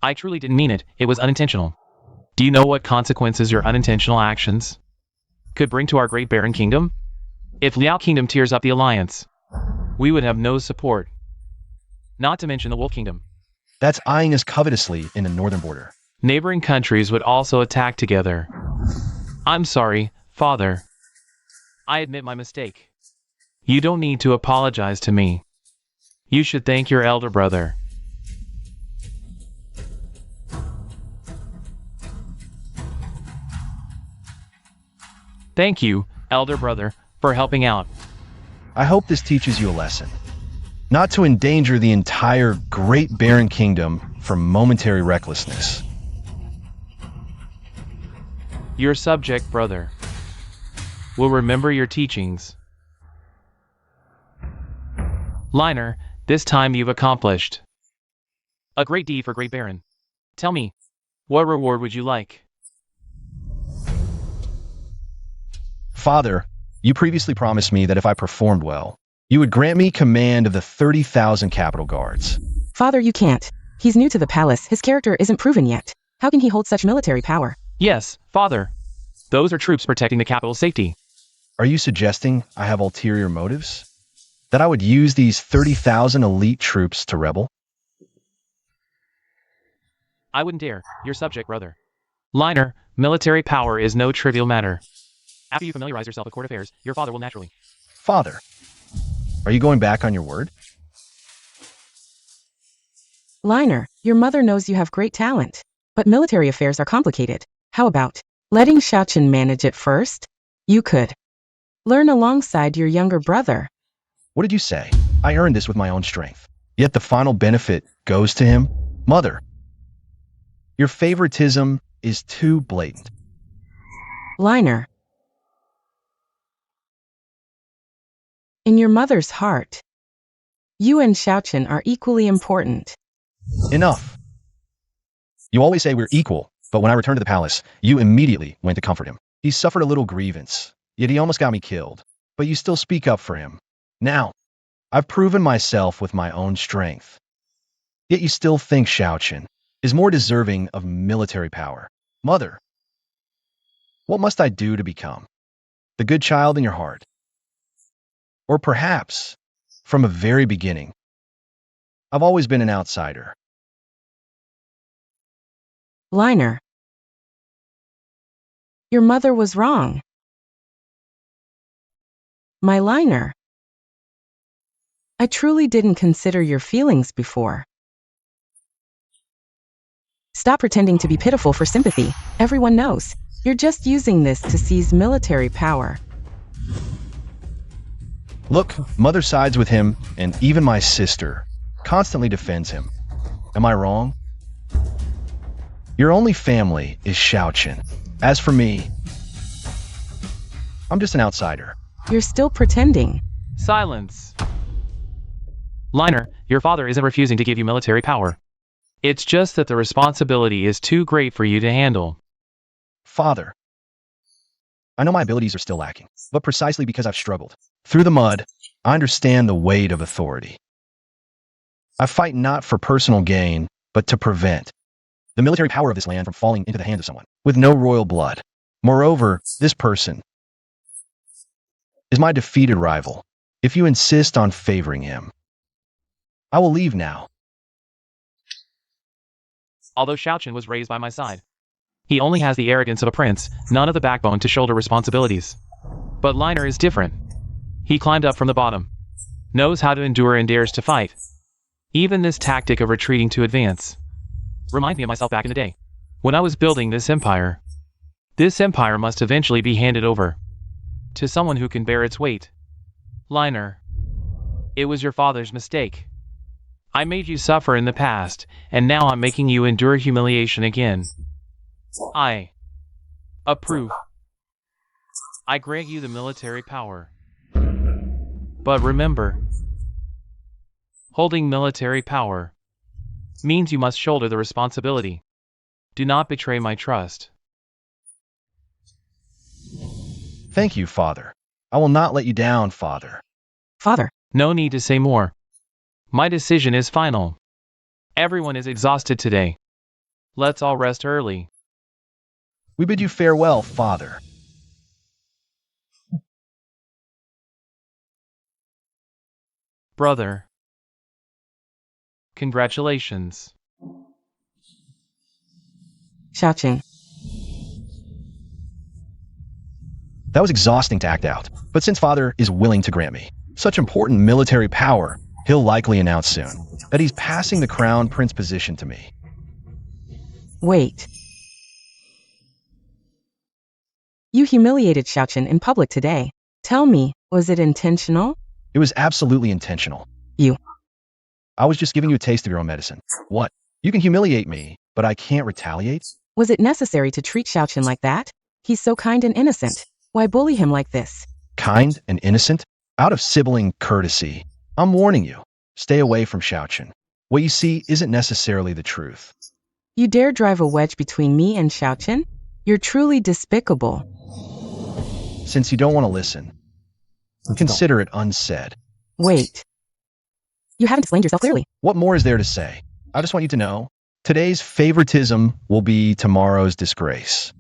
I truly didn't mean it. It was unintentional. Do you know what consequences your unintentional actions could bring to our Great Baron Kingdom? If Liao Kingdom tears up the alliance, we would have no support. Not to mention the Wolf Kingdom. That's eyeing us covetously in the northern border. Neighboring countries would also attack together. I'm sorry, Father. I admit my mistake. You don't need to apologize to me. You should thank your elder brother. Thank you, elder brother, for helping out. I hope this teaches you a lesson. Not to endanger the entire Great Baron Kingdom for momentary recklessness. Your subject brother will remember your teachings. Liner, this time you've accomplished a great deed for Great Baron. Tell me, what reward would you like? Father, you previously promised me that if I performed well, you would grant me command of the 30,000 capital guards. Father, you can't. He's new to the palace. His character isn't proven yet. How can he hold such military power? Yes, father. Those are troops protecting the capital's safety. Are you suggesting I have ulterior motives? That I would use these 30,000 elite troops to rebel? I wouldn't dare. Your subject, brother. Liner, military power is no trivial matter. After you familiarize yourself with court affairs, your father will naturally. Father, are you going back on your word? Liner, your mother knows you have great talent. But military affairs are complicated. How about letting Xiaochen manage it first? You could learn alongside your younger brother. What did you say? I earned this with my own strength. Yet the final benefit goes to him? Mother, your favoritism is too blatant. Liner, in your mother's heart, you and Xiaochen are equally important. Enough. You always say we're equal, but when I returned to the palace, you immediately went to comfort him. He suffered a little grievance, yet he almost got me killed. But you still speak up for him. Now, I've proven myself with my own strength. Yet you still think Xiaochen is more deserving of military power. Mother, what must I do to become the good child in your heart? Or perhaps, from a very beginning, I've always been an outsider. Liner, your mother was wrong. My Liner, I truly didn't consider your feelings before. Stop pretending to be pitiful for sympathy. Everyone knows. You're just using this to seize military power. Look, Mother sides with him, and even my sister constantly defends him. Am I wrong? Your only family is Xiaochen. As for me, I'm just an outsider. You're still pretending. Silence. Liner, your father isn't refusing to give you military power. It's just that the responsibility is too great for you to handle. Father, I know my abilities are still lacking, but precisely because I've struggled through the mud, I understand the weight of authority. I fight not for personal gain, but to prevent the military power of this land from falling into the hands of someone with no royal blood. Moreover, this person is my defeated rival. If you insist on favoring him, I will leave now. Although Xiaochen was raised by my side, he only has the arrogance of a prince, none of the backbone to shoulder responsibilities. But Liner is different. He climbed up from the bottom, knows how to endure and dares to fight. Even this tactic of retreating to advance reminds me of myself back in the day. When I was building this empire must eventually be handed over to someone who can bear its weight. Liner, it was your father's mistake. I made you suffer in the past, and now I'm making you endure humiliation again. I approve. I grant you the military power. But remember, holding military power means you must shoulder the responsibility. Do not betray my trust. Thank you, Father. I will not let you down, Father. Father, No need to say more. My decision is final. Everyone is exhausted today. Let's all rest early. We bid you farewell, Father. Brother. Congratulations. Xiaochen, That was exhausting to act out. But since Father is willing to grant me such important military power, he'll likely announce soon that he's passing the crown prince position to me. wait. You humiliated Xiaochen in public today. Tell me, was it intentional? It was absolutely intentional. You. I was just giving you a taste of your own medicine. What? You can humiliate me, but I can't retaliate? Was it necessary to treat Xiaochen like that? He's so kind and innocent. Why bully him like this? Kind and innocent? Out of sibling courtesy. I'm warning you. Stay away from Xiaochen. What you see isn't necessarily the truth. You dare drive a wedge between me and Xiaochen? You're truly despicable. Since you don't want to listen, consider it unsaid. Wait. You haven't explained yourself clearly. What more is there to say? I just want you to know, today's favoritism will be tomorrow's disgrace.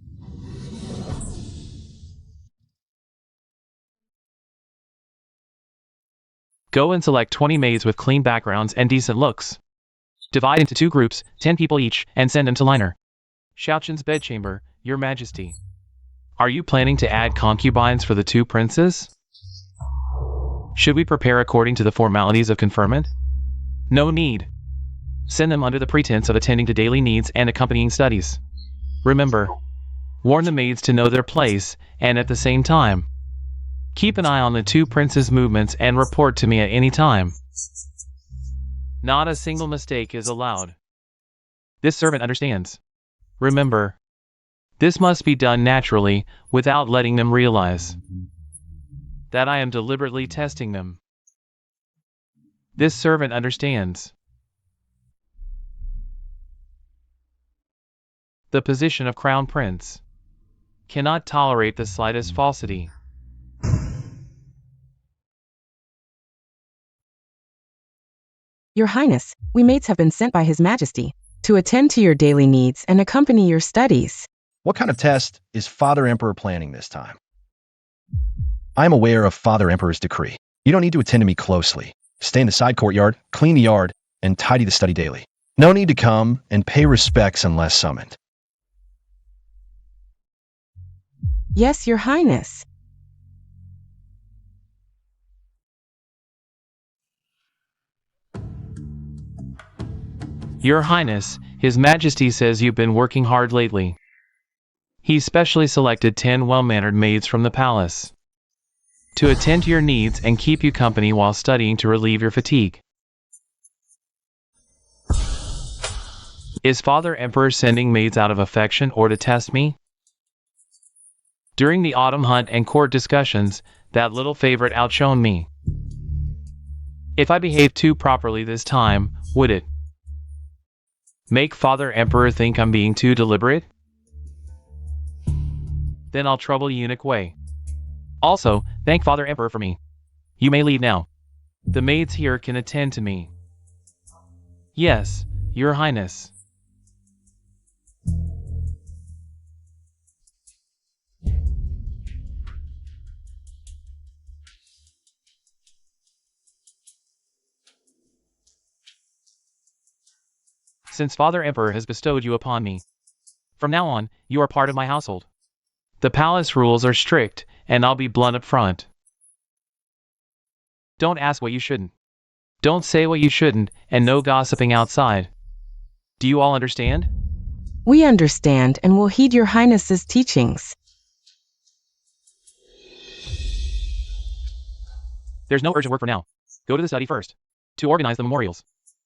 Go and select 20 maids with clean backgrounds and decent looks. Divide into 2 groups, 10 people each, and send them to Liner. Xiaochen's bedchamber, Your Majesty. Are you planning to add concubines for the 2 princes? Should we prepare according to the formalities of conferment? No need. Send them under the pretense of attending to daily needs and accompanying studies. Remember, warn the maids to know their place, and at the same time, keep an eye on the 2 princes' movements and report to me at any time. Not a single mistake is allowed. This servant understands. Remember, this must be done naturally, without letting them realize that I am deliberately testing them. This servant understands. The position of Crown Prince cannot tolerate the slightest falsity. Your Highness, we maids have been sent by His Majesty to attend to your daily needs and accompany your studies. What kind of test is Father Emperor planning this time? I am aware of Father Emperor's decree. You don't need to attend to me closely. Stay in the side courtyard, clean the yard, and tidy the study daily. No need to come and pay respects unless summoned. Yes, Your Highness. Your Highness, His Majesty says you've been working hard lately. He specially selected 10 well-mannered maids from the palace to attend to your needs and keep you company while studying to relieve your fatigue. Is Father Emperor sending maids out of affection or to test me? During the autumn hunt and court discussions, that little favorite outshone me. If I behaved too properly this time, would it make Father Emperor think I'm being too deliberate? Then I'll trouble Eunuch Wei. Also, thank Father Emperor for me. You may leave now. The maids here can attend to me. Yes, Your Highness. Since Father Emperor has bestowed you upon me, from now on, you are part of my household. The palace rules are strict, and I'll be blunt up front. Don't ask what you shouldn't. Don't say what you shouldn't, and no gossiping outside. Do you all understand? We understand and will heed Your Highness's teachings. There's no urgent work for now. Go to the study first, to organize the memorials.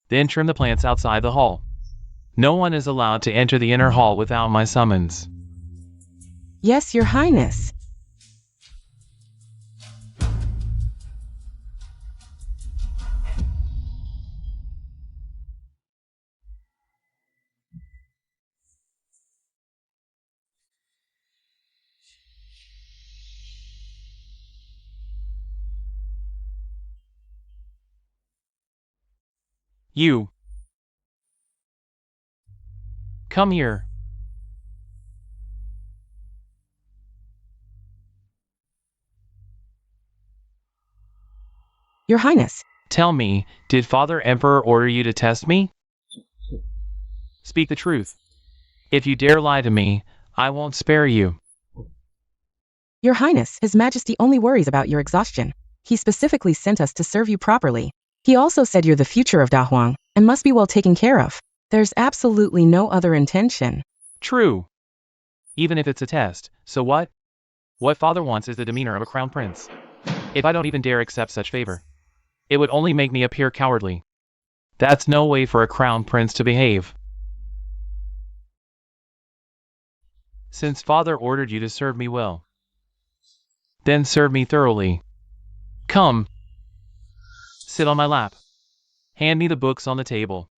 Then trim the plants outside the hall. No one is allowed to enter the inner hall without my summons. Yes, Your Highness. You. Come here. Your Highness. Tell me, did Father Emperor order you to test me? Speak the truth. If you dare lie to me, I won't spare you. Your Highness, His Majesty only worries about your exhaustion. He specifically sent us to serve you properly. He also said you're the future of Dahuang, and must be well taken care of. There's absolutely no other intention. True. Even if it's a test, so what? What Father wants is the demeanor of a crown prince. If I don't even dare accept such favor, it would only make me appear cowardly. That's no way for a crown prince to behave. Since Father ordered you to serve me well, then serve me thoroughly. Come. Sit on my lap. Hand me the books on the table.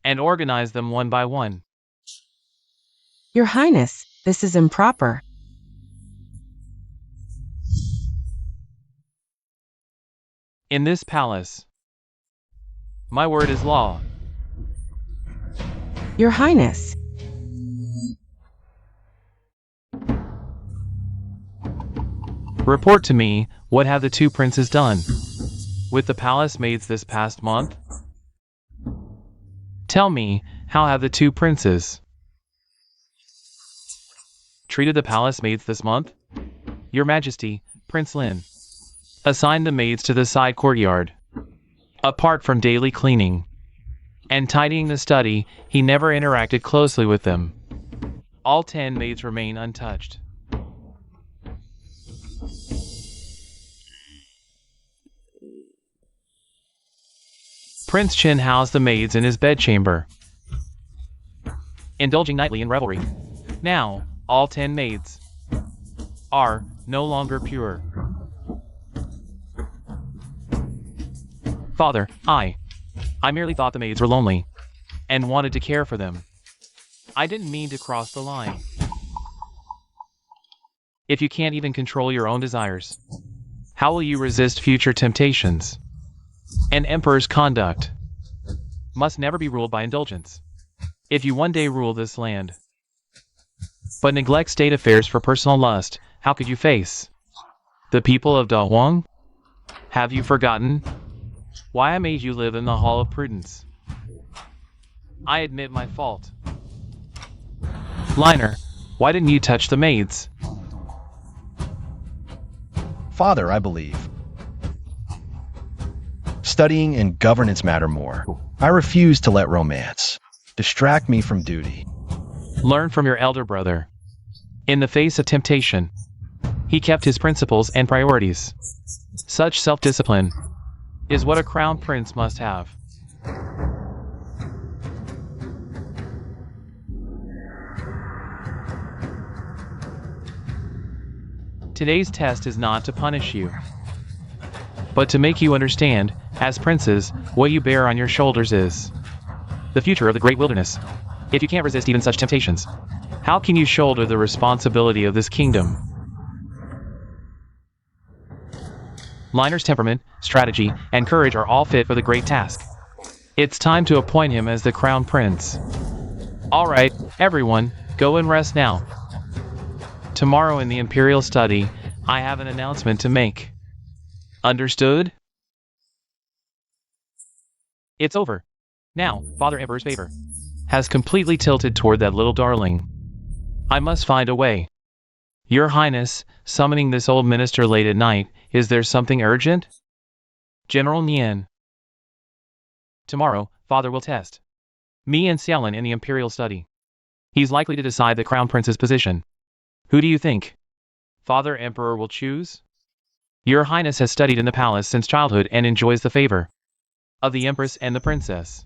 And organize them one by one. Your Highness, this is improper. In this palace, my word is law. Your Highness. Report to me, what have the two princes done with the palace maids this past month? Tell me, how have the two princes treated the palace maids this month? Your Majesty, Prince Lin assigned the maids to the side courtyard. Apart from daily cleaning and tidying the study, he never interacted closely with them. All 10 maids remain untouched. Prince Chin housed the maids in his bedchamber, indulging nightly in revelry. Now, all 10 maids are no longer pure. Father, I merely thought the maids were lonely and wanted to care for them. I didn't mean to cross the line. If you can't even control your own desires, how will you resist future temptations? An emperor's conduct must never be ruled by indulgence. If you one day rule this land, but neglect state affairs for personal lust, how could you face the people of Da Huang? Have you forgotten why I made you live in the Hall of Prudence? I admit my fault. Liner, why didn't you touch the maids? Father, I believe. Studying and governance matter more. I refuse to let romance distract me from duty. Learn from your elder brother. In the face of temptation, he kept his principles and priorities. Such self-discipline is what a crown prince must have. Today's test is not to punish you, but to make you understand, as princes, what you bear on your shoulders is the future of the great wilderness. If you can't resist even such temptations, how can you shoulder the responsibility of this kingdom? Liner's temperament, strategy, and courage are all fit for the great task. It's time to appoint him as the crown prince. Alright, everyone, go and rest now. Tomorrow in the Imperial Study, I have an announcement to make. Understood? It's over. Now, Father Emperor's favor has completely tilted toward that little darling. I must find a way. Your Highness, summoning this old minister late at night, is there something urgent? General Nian. Tomorrow, Father will test me and Xiaolin in the Imperial Study. He's likely to decide the Crown Prince's position. Who do you think Father Emperor will choose? Your Highness has studied in the palace since childhood and enjoys the favor of the Empress and the Princess.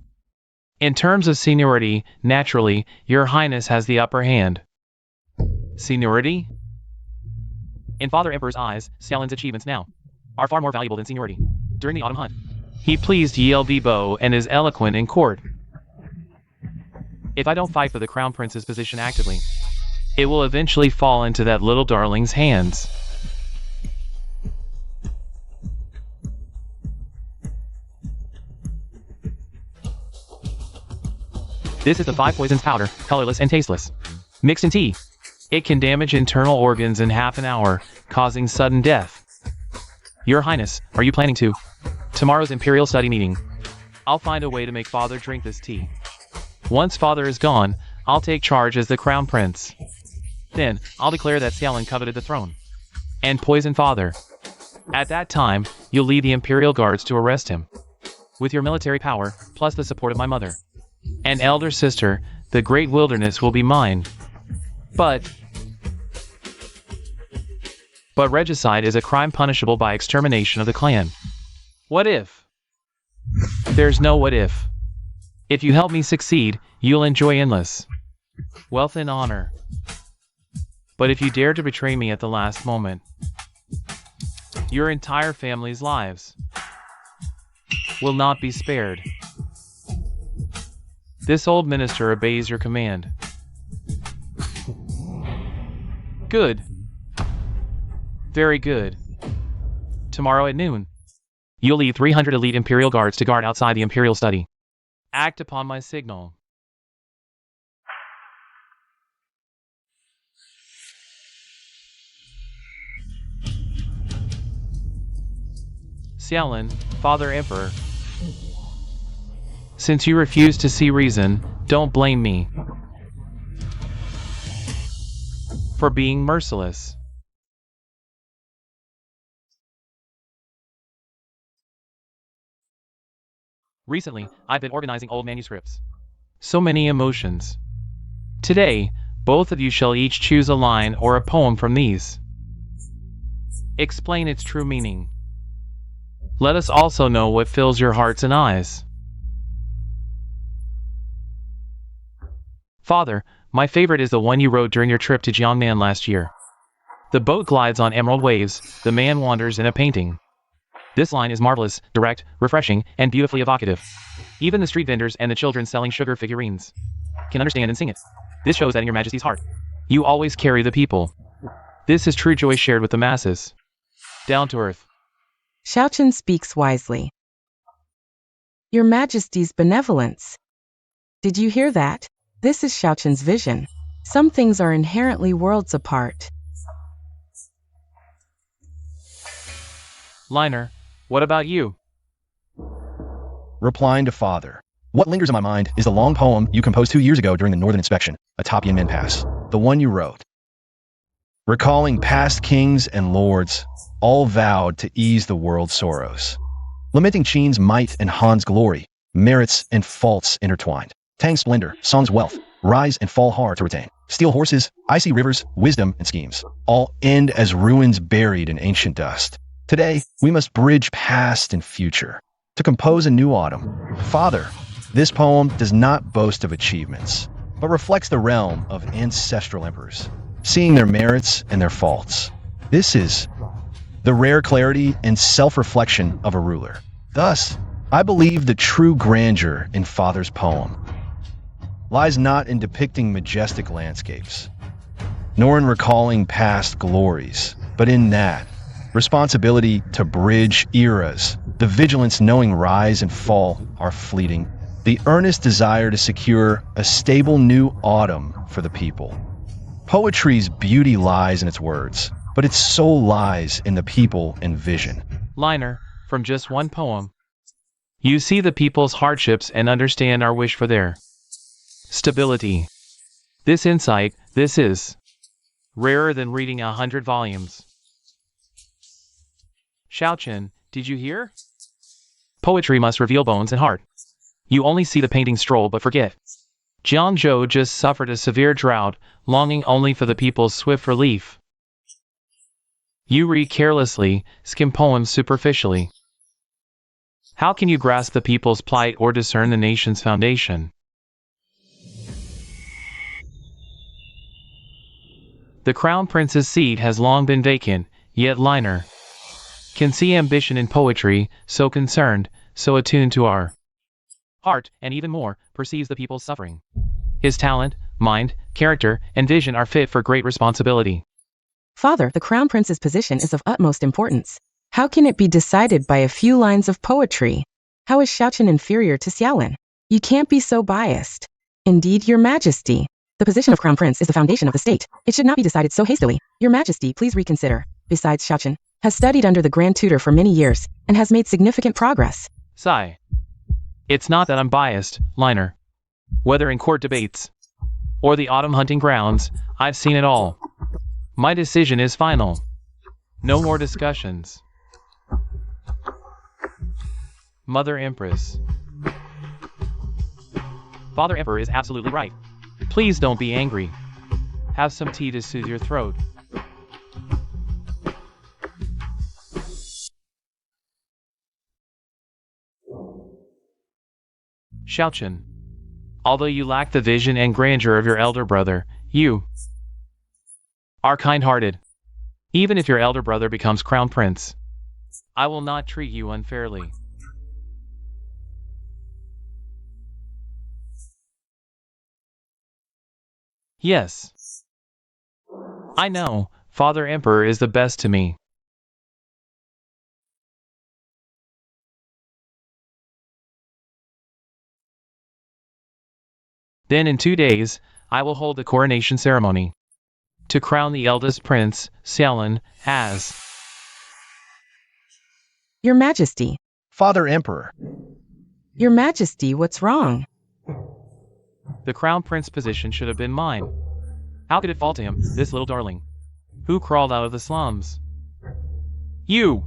In terms of seniority, naturally, Your Highness has the upper hand. Seniority? In Father Emperor's eyes, Xiaolin's achievements now are far more valuable than seniority. During the autumn hunt, he pleased Yelby and is eloquent in court. If I don't fight for the Crown Prince's position actively, it will eventually fall into that little darling's hands. This is the 5 poisons powder, colorless and tasteless. Mixed in tea. It can damage internal organs in half an hour, causing sudden death. Your Highness, are you planning to? Tomorrow's Imperial Study meeting. I'll find a way to make Father drink this tea. Once Father is gone, I'll take charge as the Crown Prince. Then, I'll declare that Xiaolin coveted the throne and poisoned Father. At that time, you'll lead the Imperial Guards to arrest him. With your military power, plus the support of my mother and elder sister, the great wilderness will be mine. But regicide is a crime punishable by extermination of the clan. What if? There's no what if. If you help me succeed, you'll enjoy endless wealth and honor. But if you dare to betray me at the last moment, your entire family's lives will not be spared. This old minister obeys your command. Good. Very good. Tomorrow at noon, you'll lead 300 elite Imperial guards to guard outside the Imperial study. Act upon my signal. Xiaolin, Father Emperor. Since you refuse to see reason, don't blame me for being merciless. Recently, I've been organizing old manuscripts. So many emotions. Today, both of you shall each choose a line or a poem from these. Explain its true meaning. Let us also know what fills your hearts and eyes. Father, my favorite is the one you wrote during your trip to Jiangnan last year. The boat glides on emerald waves, the man wanders in a painting. This line is marvelous, direct, refreshing, and beautifully evocative. Even the street vendors and the children selling sugar figurines can understand and sing it. This shows that in your Majesty's heart, you always carry the people. This is true joy shared with the masses. Down to earth. Xiaochen speaks wisely. Your Majesty's benevolence. Did you hear that? This is Xiaochen's vision. Some things are inherently worlds apart. Liner, what about you? Replying to Father. What lingers in my mind is the long poem you composed 2 years ago during the Northern Inspection, atop Yanmen Pass. The one you wrote. Recalling past kings and lords, all vowed to ease the world's sorrows. Lamenting Qin's might and Han's glory, merits and faults intertwined. Tang's splendor, Song's wealth, rise and fall hard to retain. Steel horses, icy rivers, wisdom and schemes, all end as ruins buried in ancient dust. Today, we must bridge past and future to compose a new autumn. Father, this poem does not boast of achievements, but reflects the realm of ancestral emperors, seeing their merits and their faults. This is the rare clarity and self-reflection of a ruler. Thus, I believe the true grandeur in Father's poem lies not in depicting majestic landscapes, nor in recalling past glories, but in that responsibility to bridge eras, the vigilance knowing rise and fall are fleeting, the earnest desire to secure a stable new autumn for the people. Poetry's beauty lies in its words, but its soul lies in the people and vision. Liner, from just one poem, you see the people's hardships and understand our wish for their stability. This insight, this is rarer than reading 100 volumes. Xiaochen, did you hear? Poetry must reveal bones and heart. You only see the painting stroll but forget. Jiangzhou just suffered a severe drought, longing only for the people's swift relief. You read carelessly, skim poems superficially. How can you grasp the people's plight or discern the nation's foundation? The Crown Prince's seat has long been vacant, yet Liner can see ambition in poetry, so concerned, so attuned to our heart, and even more, perceives the people's suffering. His talent, mind, character, and vision are fit for great responsibility. Father, the Crown Prince's position is of utmost importance. How can it be decided by a few lines of poetry? How is Xiaochen inferior to Xiaolin? You can't be so biased. Indeed, Your Majesty. The position of Crown Prince is the foundation of the state. It should not be decided so hastily. Your Majesty, please reconsider. Besides, Xiaochen has studied under the Grand Tutor for many years and has made significant progress. Sigh. It's not that I'm biased, Liner. Whether in court debates or the autumn hunting grounds, I've seen it all. My decision is final. No more discussions. Mother Empress. Father Emperor is absolutely right. Please don't be angry. Have some tea to soothe your throat. Xiaochen. Although you lack the vision and grandeur of your elder brother, you are kind-hearted. Even if your elder brother becomes Crown Prince, I will not treat you unfairly. Yes. I know, Father Emperor is the best to me. Then in 2 days, I will hold the coronation ceremony to crown the eldest prince, Xiaolin, as Your Majesty. Father Emperor, Your Majesty, what's wrong? the crown prince position should have been mine. How could it fall to him, this little darling, who crawled out of the slums? You!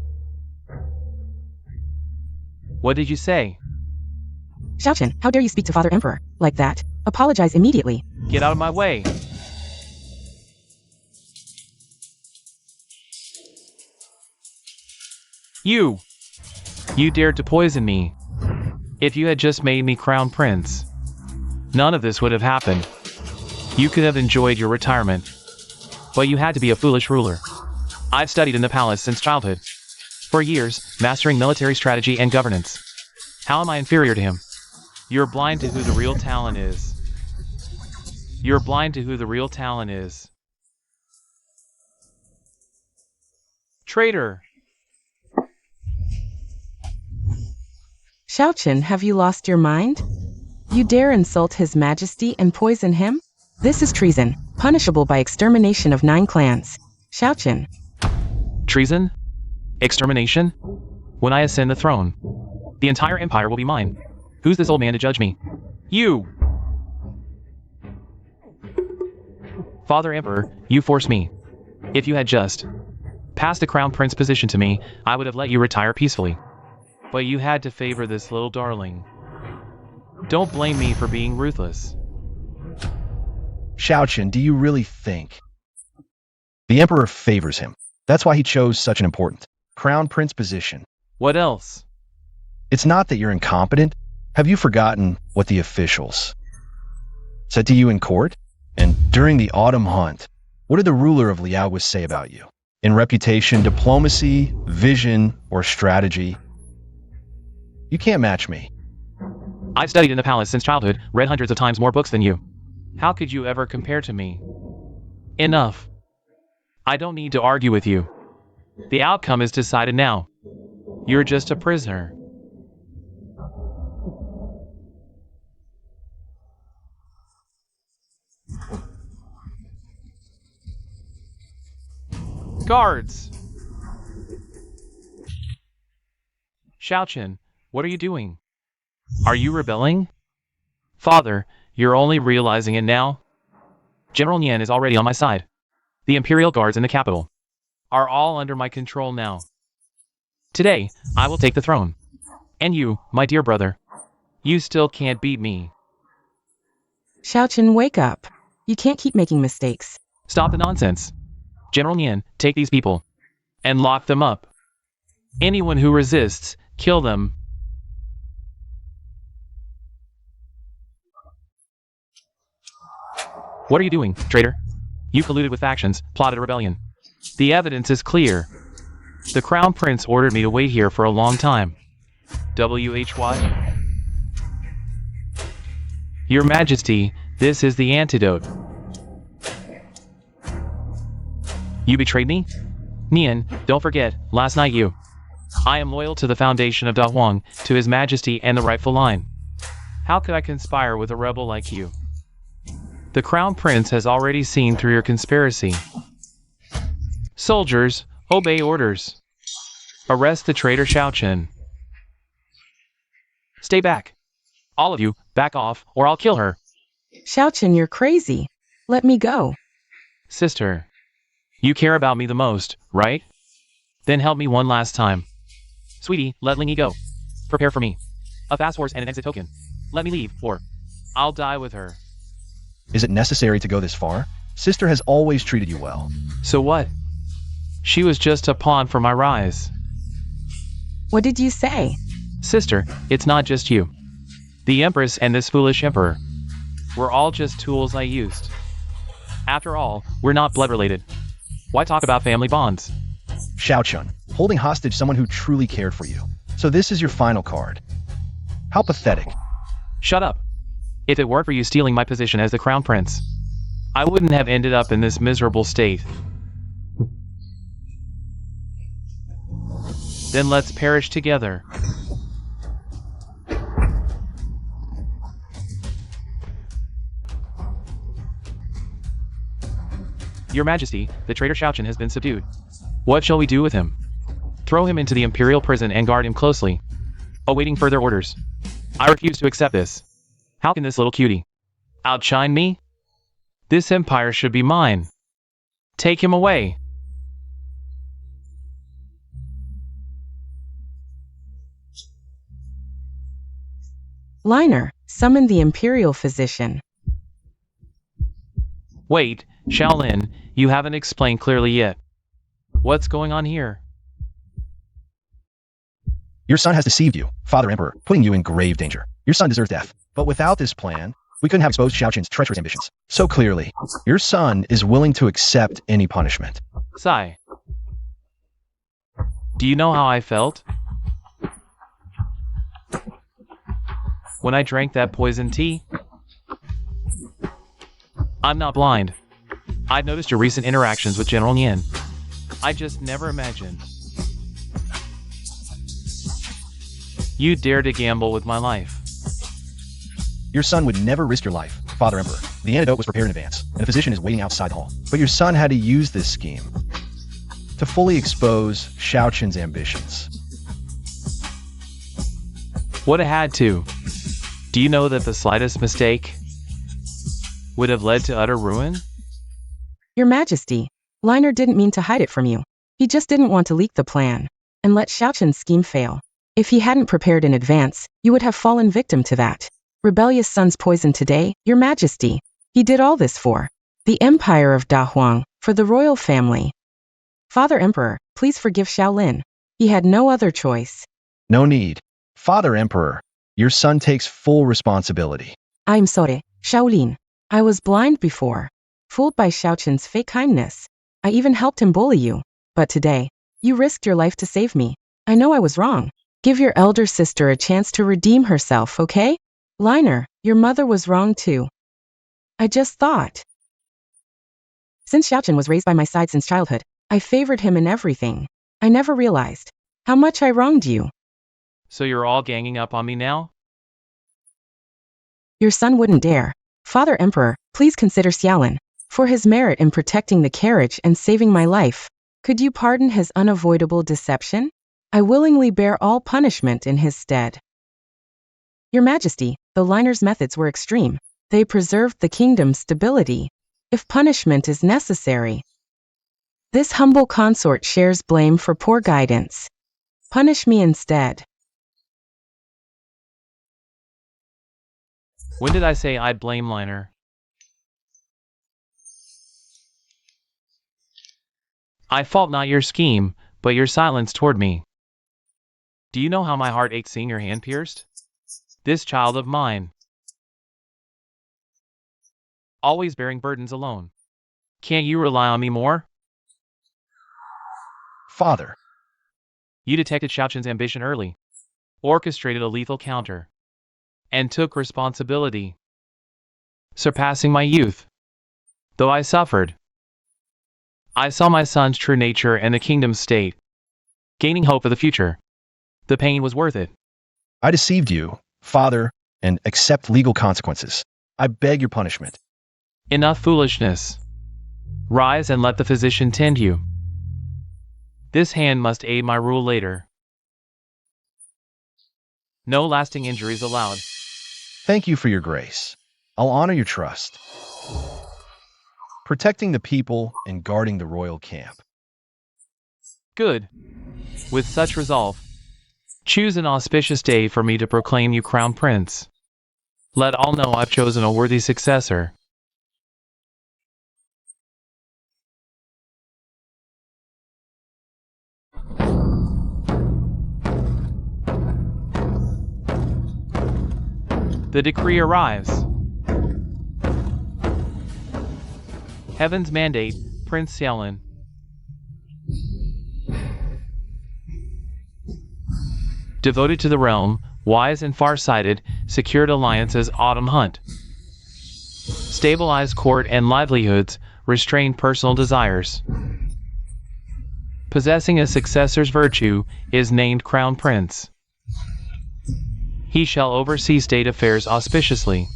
What did you say? Xiaochen, how dare you speak to Father Emperor like that? Apologize immediately. Get out of my way! You! You dared to poison me. If you had just made me crown prince, none of this would have happened. You could have enjoyed your retirement. But you had to be a foolish ruler. I've studied in the palace since childhood. For years, mastering military strategy and governance. How am I inferior to him? You're blind to who the real talent is. You're blind to who the real talent is. Traitor! Xiaochen, have you lost your mind? You dare insult His Majesty and poison him? This is treason, punishable by extermination of 9 clans. Xiaochen. Treason? Extermination? When I ascend the throne, the entire empire will be mine. Who's this old man to judge me? You! Father Emperor, you forced me. If you had just passed the crown prince position to me, I would have let you retire peacefully. But you had to favor this little darling. Don't blame me for being ruthless. Xiaochen, do you really think? The Emperor favors him. That's why he chose such an important crown prince position. What else? It's not that you're incompetent. Have you forgotten what the officials said to you in court? And during the autumn hunt, what did the ruler of Liao say about you? In reputation, diplomacy, vision, or strategy? You can't match me. I've studied in the palace since childhood, read hundreds of times more books than you. How could you ever compare to me? Enough. I don't need to argue with you. The outcome is decided now. You're just a prisoner. Guards! Xiaochen, what are you doing? Are you rebelling? Father, you're only realizing it now? General Nian is already on my side. The Imperial Guards in the capital are all under my control now. Today, I will take the throne. And you, my dear brother, you still can't beat me. Xiaochen, wake up. You can't keep making mistakes. Stop the nonsense. General Nian, take these people and lock them up. Anyone who resists, kill them. What are you doing, traitor? You colluded with factions, plotted a rebellion. The evidence is clear. The Crown Prince ordered me to wait here for a long time. WHY? Your Majesty, this is the antidote. You betrayed me? Nian, don't forget, last night you. I am loyal to the foundation of Da Huang, to His Majesty and the rightful line. How could I conspire with a rebel like you? The Crown Prince has already seen through your conspiracy. Soldiers, obey orders. Arrest the traitor Xiaochen. Stay back. All of you, back off, or I'll kill her. Xiaochen, you're crazy. Let me go. Sister, you care about me the most, right? Then help me one last time. Sweetie, let Lingy go. Prepare for me. A fast horse and an exit token. Let me leave, or I'll die with her. Is it necessary to go this far? Sister has always treated you well. So what? She was just a pawn for my rise. What did you say? Sister, it's not just you. The Empress and this foolish Emperor. We're all just tools I used. After all, we're not blood related. Why talk about family bonds? Xiaochen, holding hostage someone who truly cared for you. So this is your final card. How pathetic. Shut up. If it weren't for you stealing my position as the Crown Prince, I wouldn't have ended up in this miserable state. Then let's perish together. Your Majesty, the traitor Xiaochen has been subdued. What shall we do with him? Throw him into the imperial prison and guard him closely, awaiting further orders. I refuse to accept this. How can this little cutie outshine me? This empire should be mine. Take him away. Liner, summon the imperial physician. Wait, Shaolin, you haven't explained clearly yet. What's going on here? Your son has deceived you, Father Emperor, putting you in grave danger. Your son deserves death. But without this plan, we couldn't have exposed Xiaochen's treacherous ambitions. So clearly, your son is willing to accept any punishment. Sai. Do you know how I felt? When I drank that poison tea? I'm not blind. I'd noticed your recent interactions with General Nian. I just never imagined you dare to gamble with my life. Your son would never risk your life, Father Emperor. The antidote was prepared in advance, and a physician is waiting outside the hall. But your son had to use this scheme to fully expose Xiaochen's ambitions. Would have had to. Do you know that the slightest mistake would have led to utter ruin? Your Majesty, Liner didn't mean to hide it from you. He just didn't want to leak the plan and let Xiaochen's scheme fail. If he hadn't prepared in advance, you would have fallen victim to that rebellious son's poison today, Your Majesty. He did all this for the Empire of Da Huang, for the royal family. Father Emperor, please forgive Shaolin. He had no other choice. No need. Father Emperor, your son takes full responsibility. I'm sorry, Shaolin. I was blind before, fooled by Xiaochen's fake kindness. I even helped him bully you. But today, you risked your life to save me. I know I was wrong. Give your elder sister a chance to redeem herself, okay? Liner, your mother was wrong too. I just thought. Since Xiaochen was raised by my side since childhood, I favored him in everything. I never realized how much I wronged you. So you're all ganging up on me now? Your son wouldn't dare. Father Emperor, please consider Xiaolin for his merit in protecting the carriage and saving my life. Could you pardon his unavoidable deception? I willingly bear all punishment in his stead. Your Majesty, the Liner's methods were extreme. They preserved the kingdom's stability. If punishment is necessary, this humble consort shares blame for poor guidance. Punish me instead. When did I say I'd blame Liner? I fault not your scheme, but your silence toward me. Do you know how my heart ached seeing your hand pierced? This child of mine, always bearing burdens alone. Can't you rely on me more? Father, You detected Xiaochen's ambition early, orchestrated a lethal counter, and took responsibility, surpassing my youth. Though I suffered, I saw my son's true nature and the kingdom's state, gaining hope for the future. The pain was worth it. I deceived you, Father, and accept legal consequences. I beg your punishment. Enough foolishness. Rise and let the physician tend you. This hand must aid my rule later. No lasting injuries allowed. Thank you for your grace. I'll honor your trust. Protecting the people and guarding the royal camp. Good. With such resolve, choose an auspicious day for me to proclaim you crown prince. Let all know I've chosen a worthy successor. The decree arrives. Heaven's mandate, Prince Xiaolin. Devoted to the realm, wise and far-sighted, secured alliances autumn hunt. stabilize court and livelihoods, restrain personal desires. Possessing a successor's virtue, is named Crown Prince. He shall oversee state affairs auspiciously.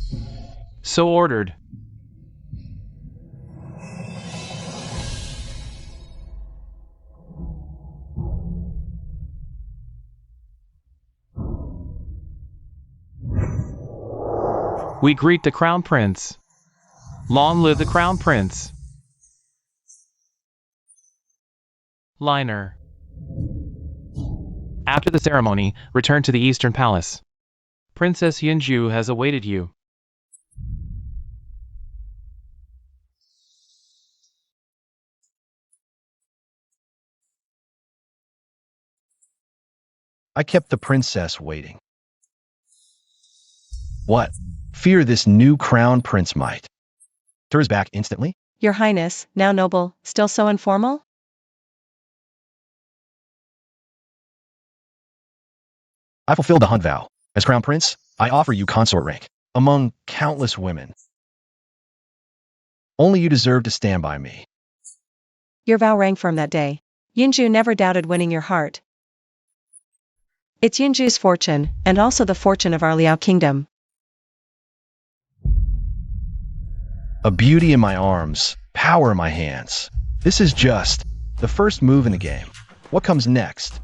So ordered. We greet the Crown Prince. Long live the Crown Prince. Liner. After the ceremony, return to the Eastern Palace. Princess Yunju has awaited you. I kept the princess waiting. What? Fear this new crown prince might. Turns back instantly? Your Highness, now noble, still so informal? I fulfilled the hunt vow. As crown prince, I offer you consort rank among countless women. Only you deserve to stand by me. Your vow rang firm that day. Yunju never doubted winning your heart. It's Yunju's fortune, and also the fortune of our Liao kingdom. A beauty in my arms, power in my hands. This is just the first move in the game. What comes next?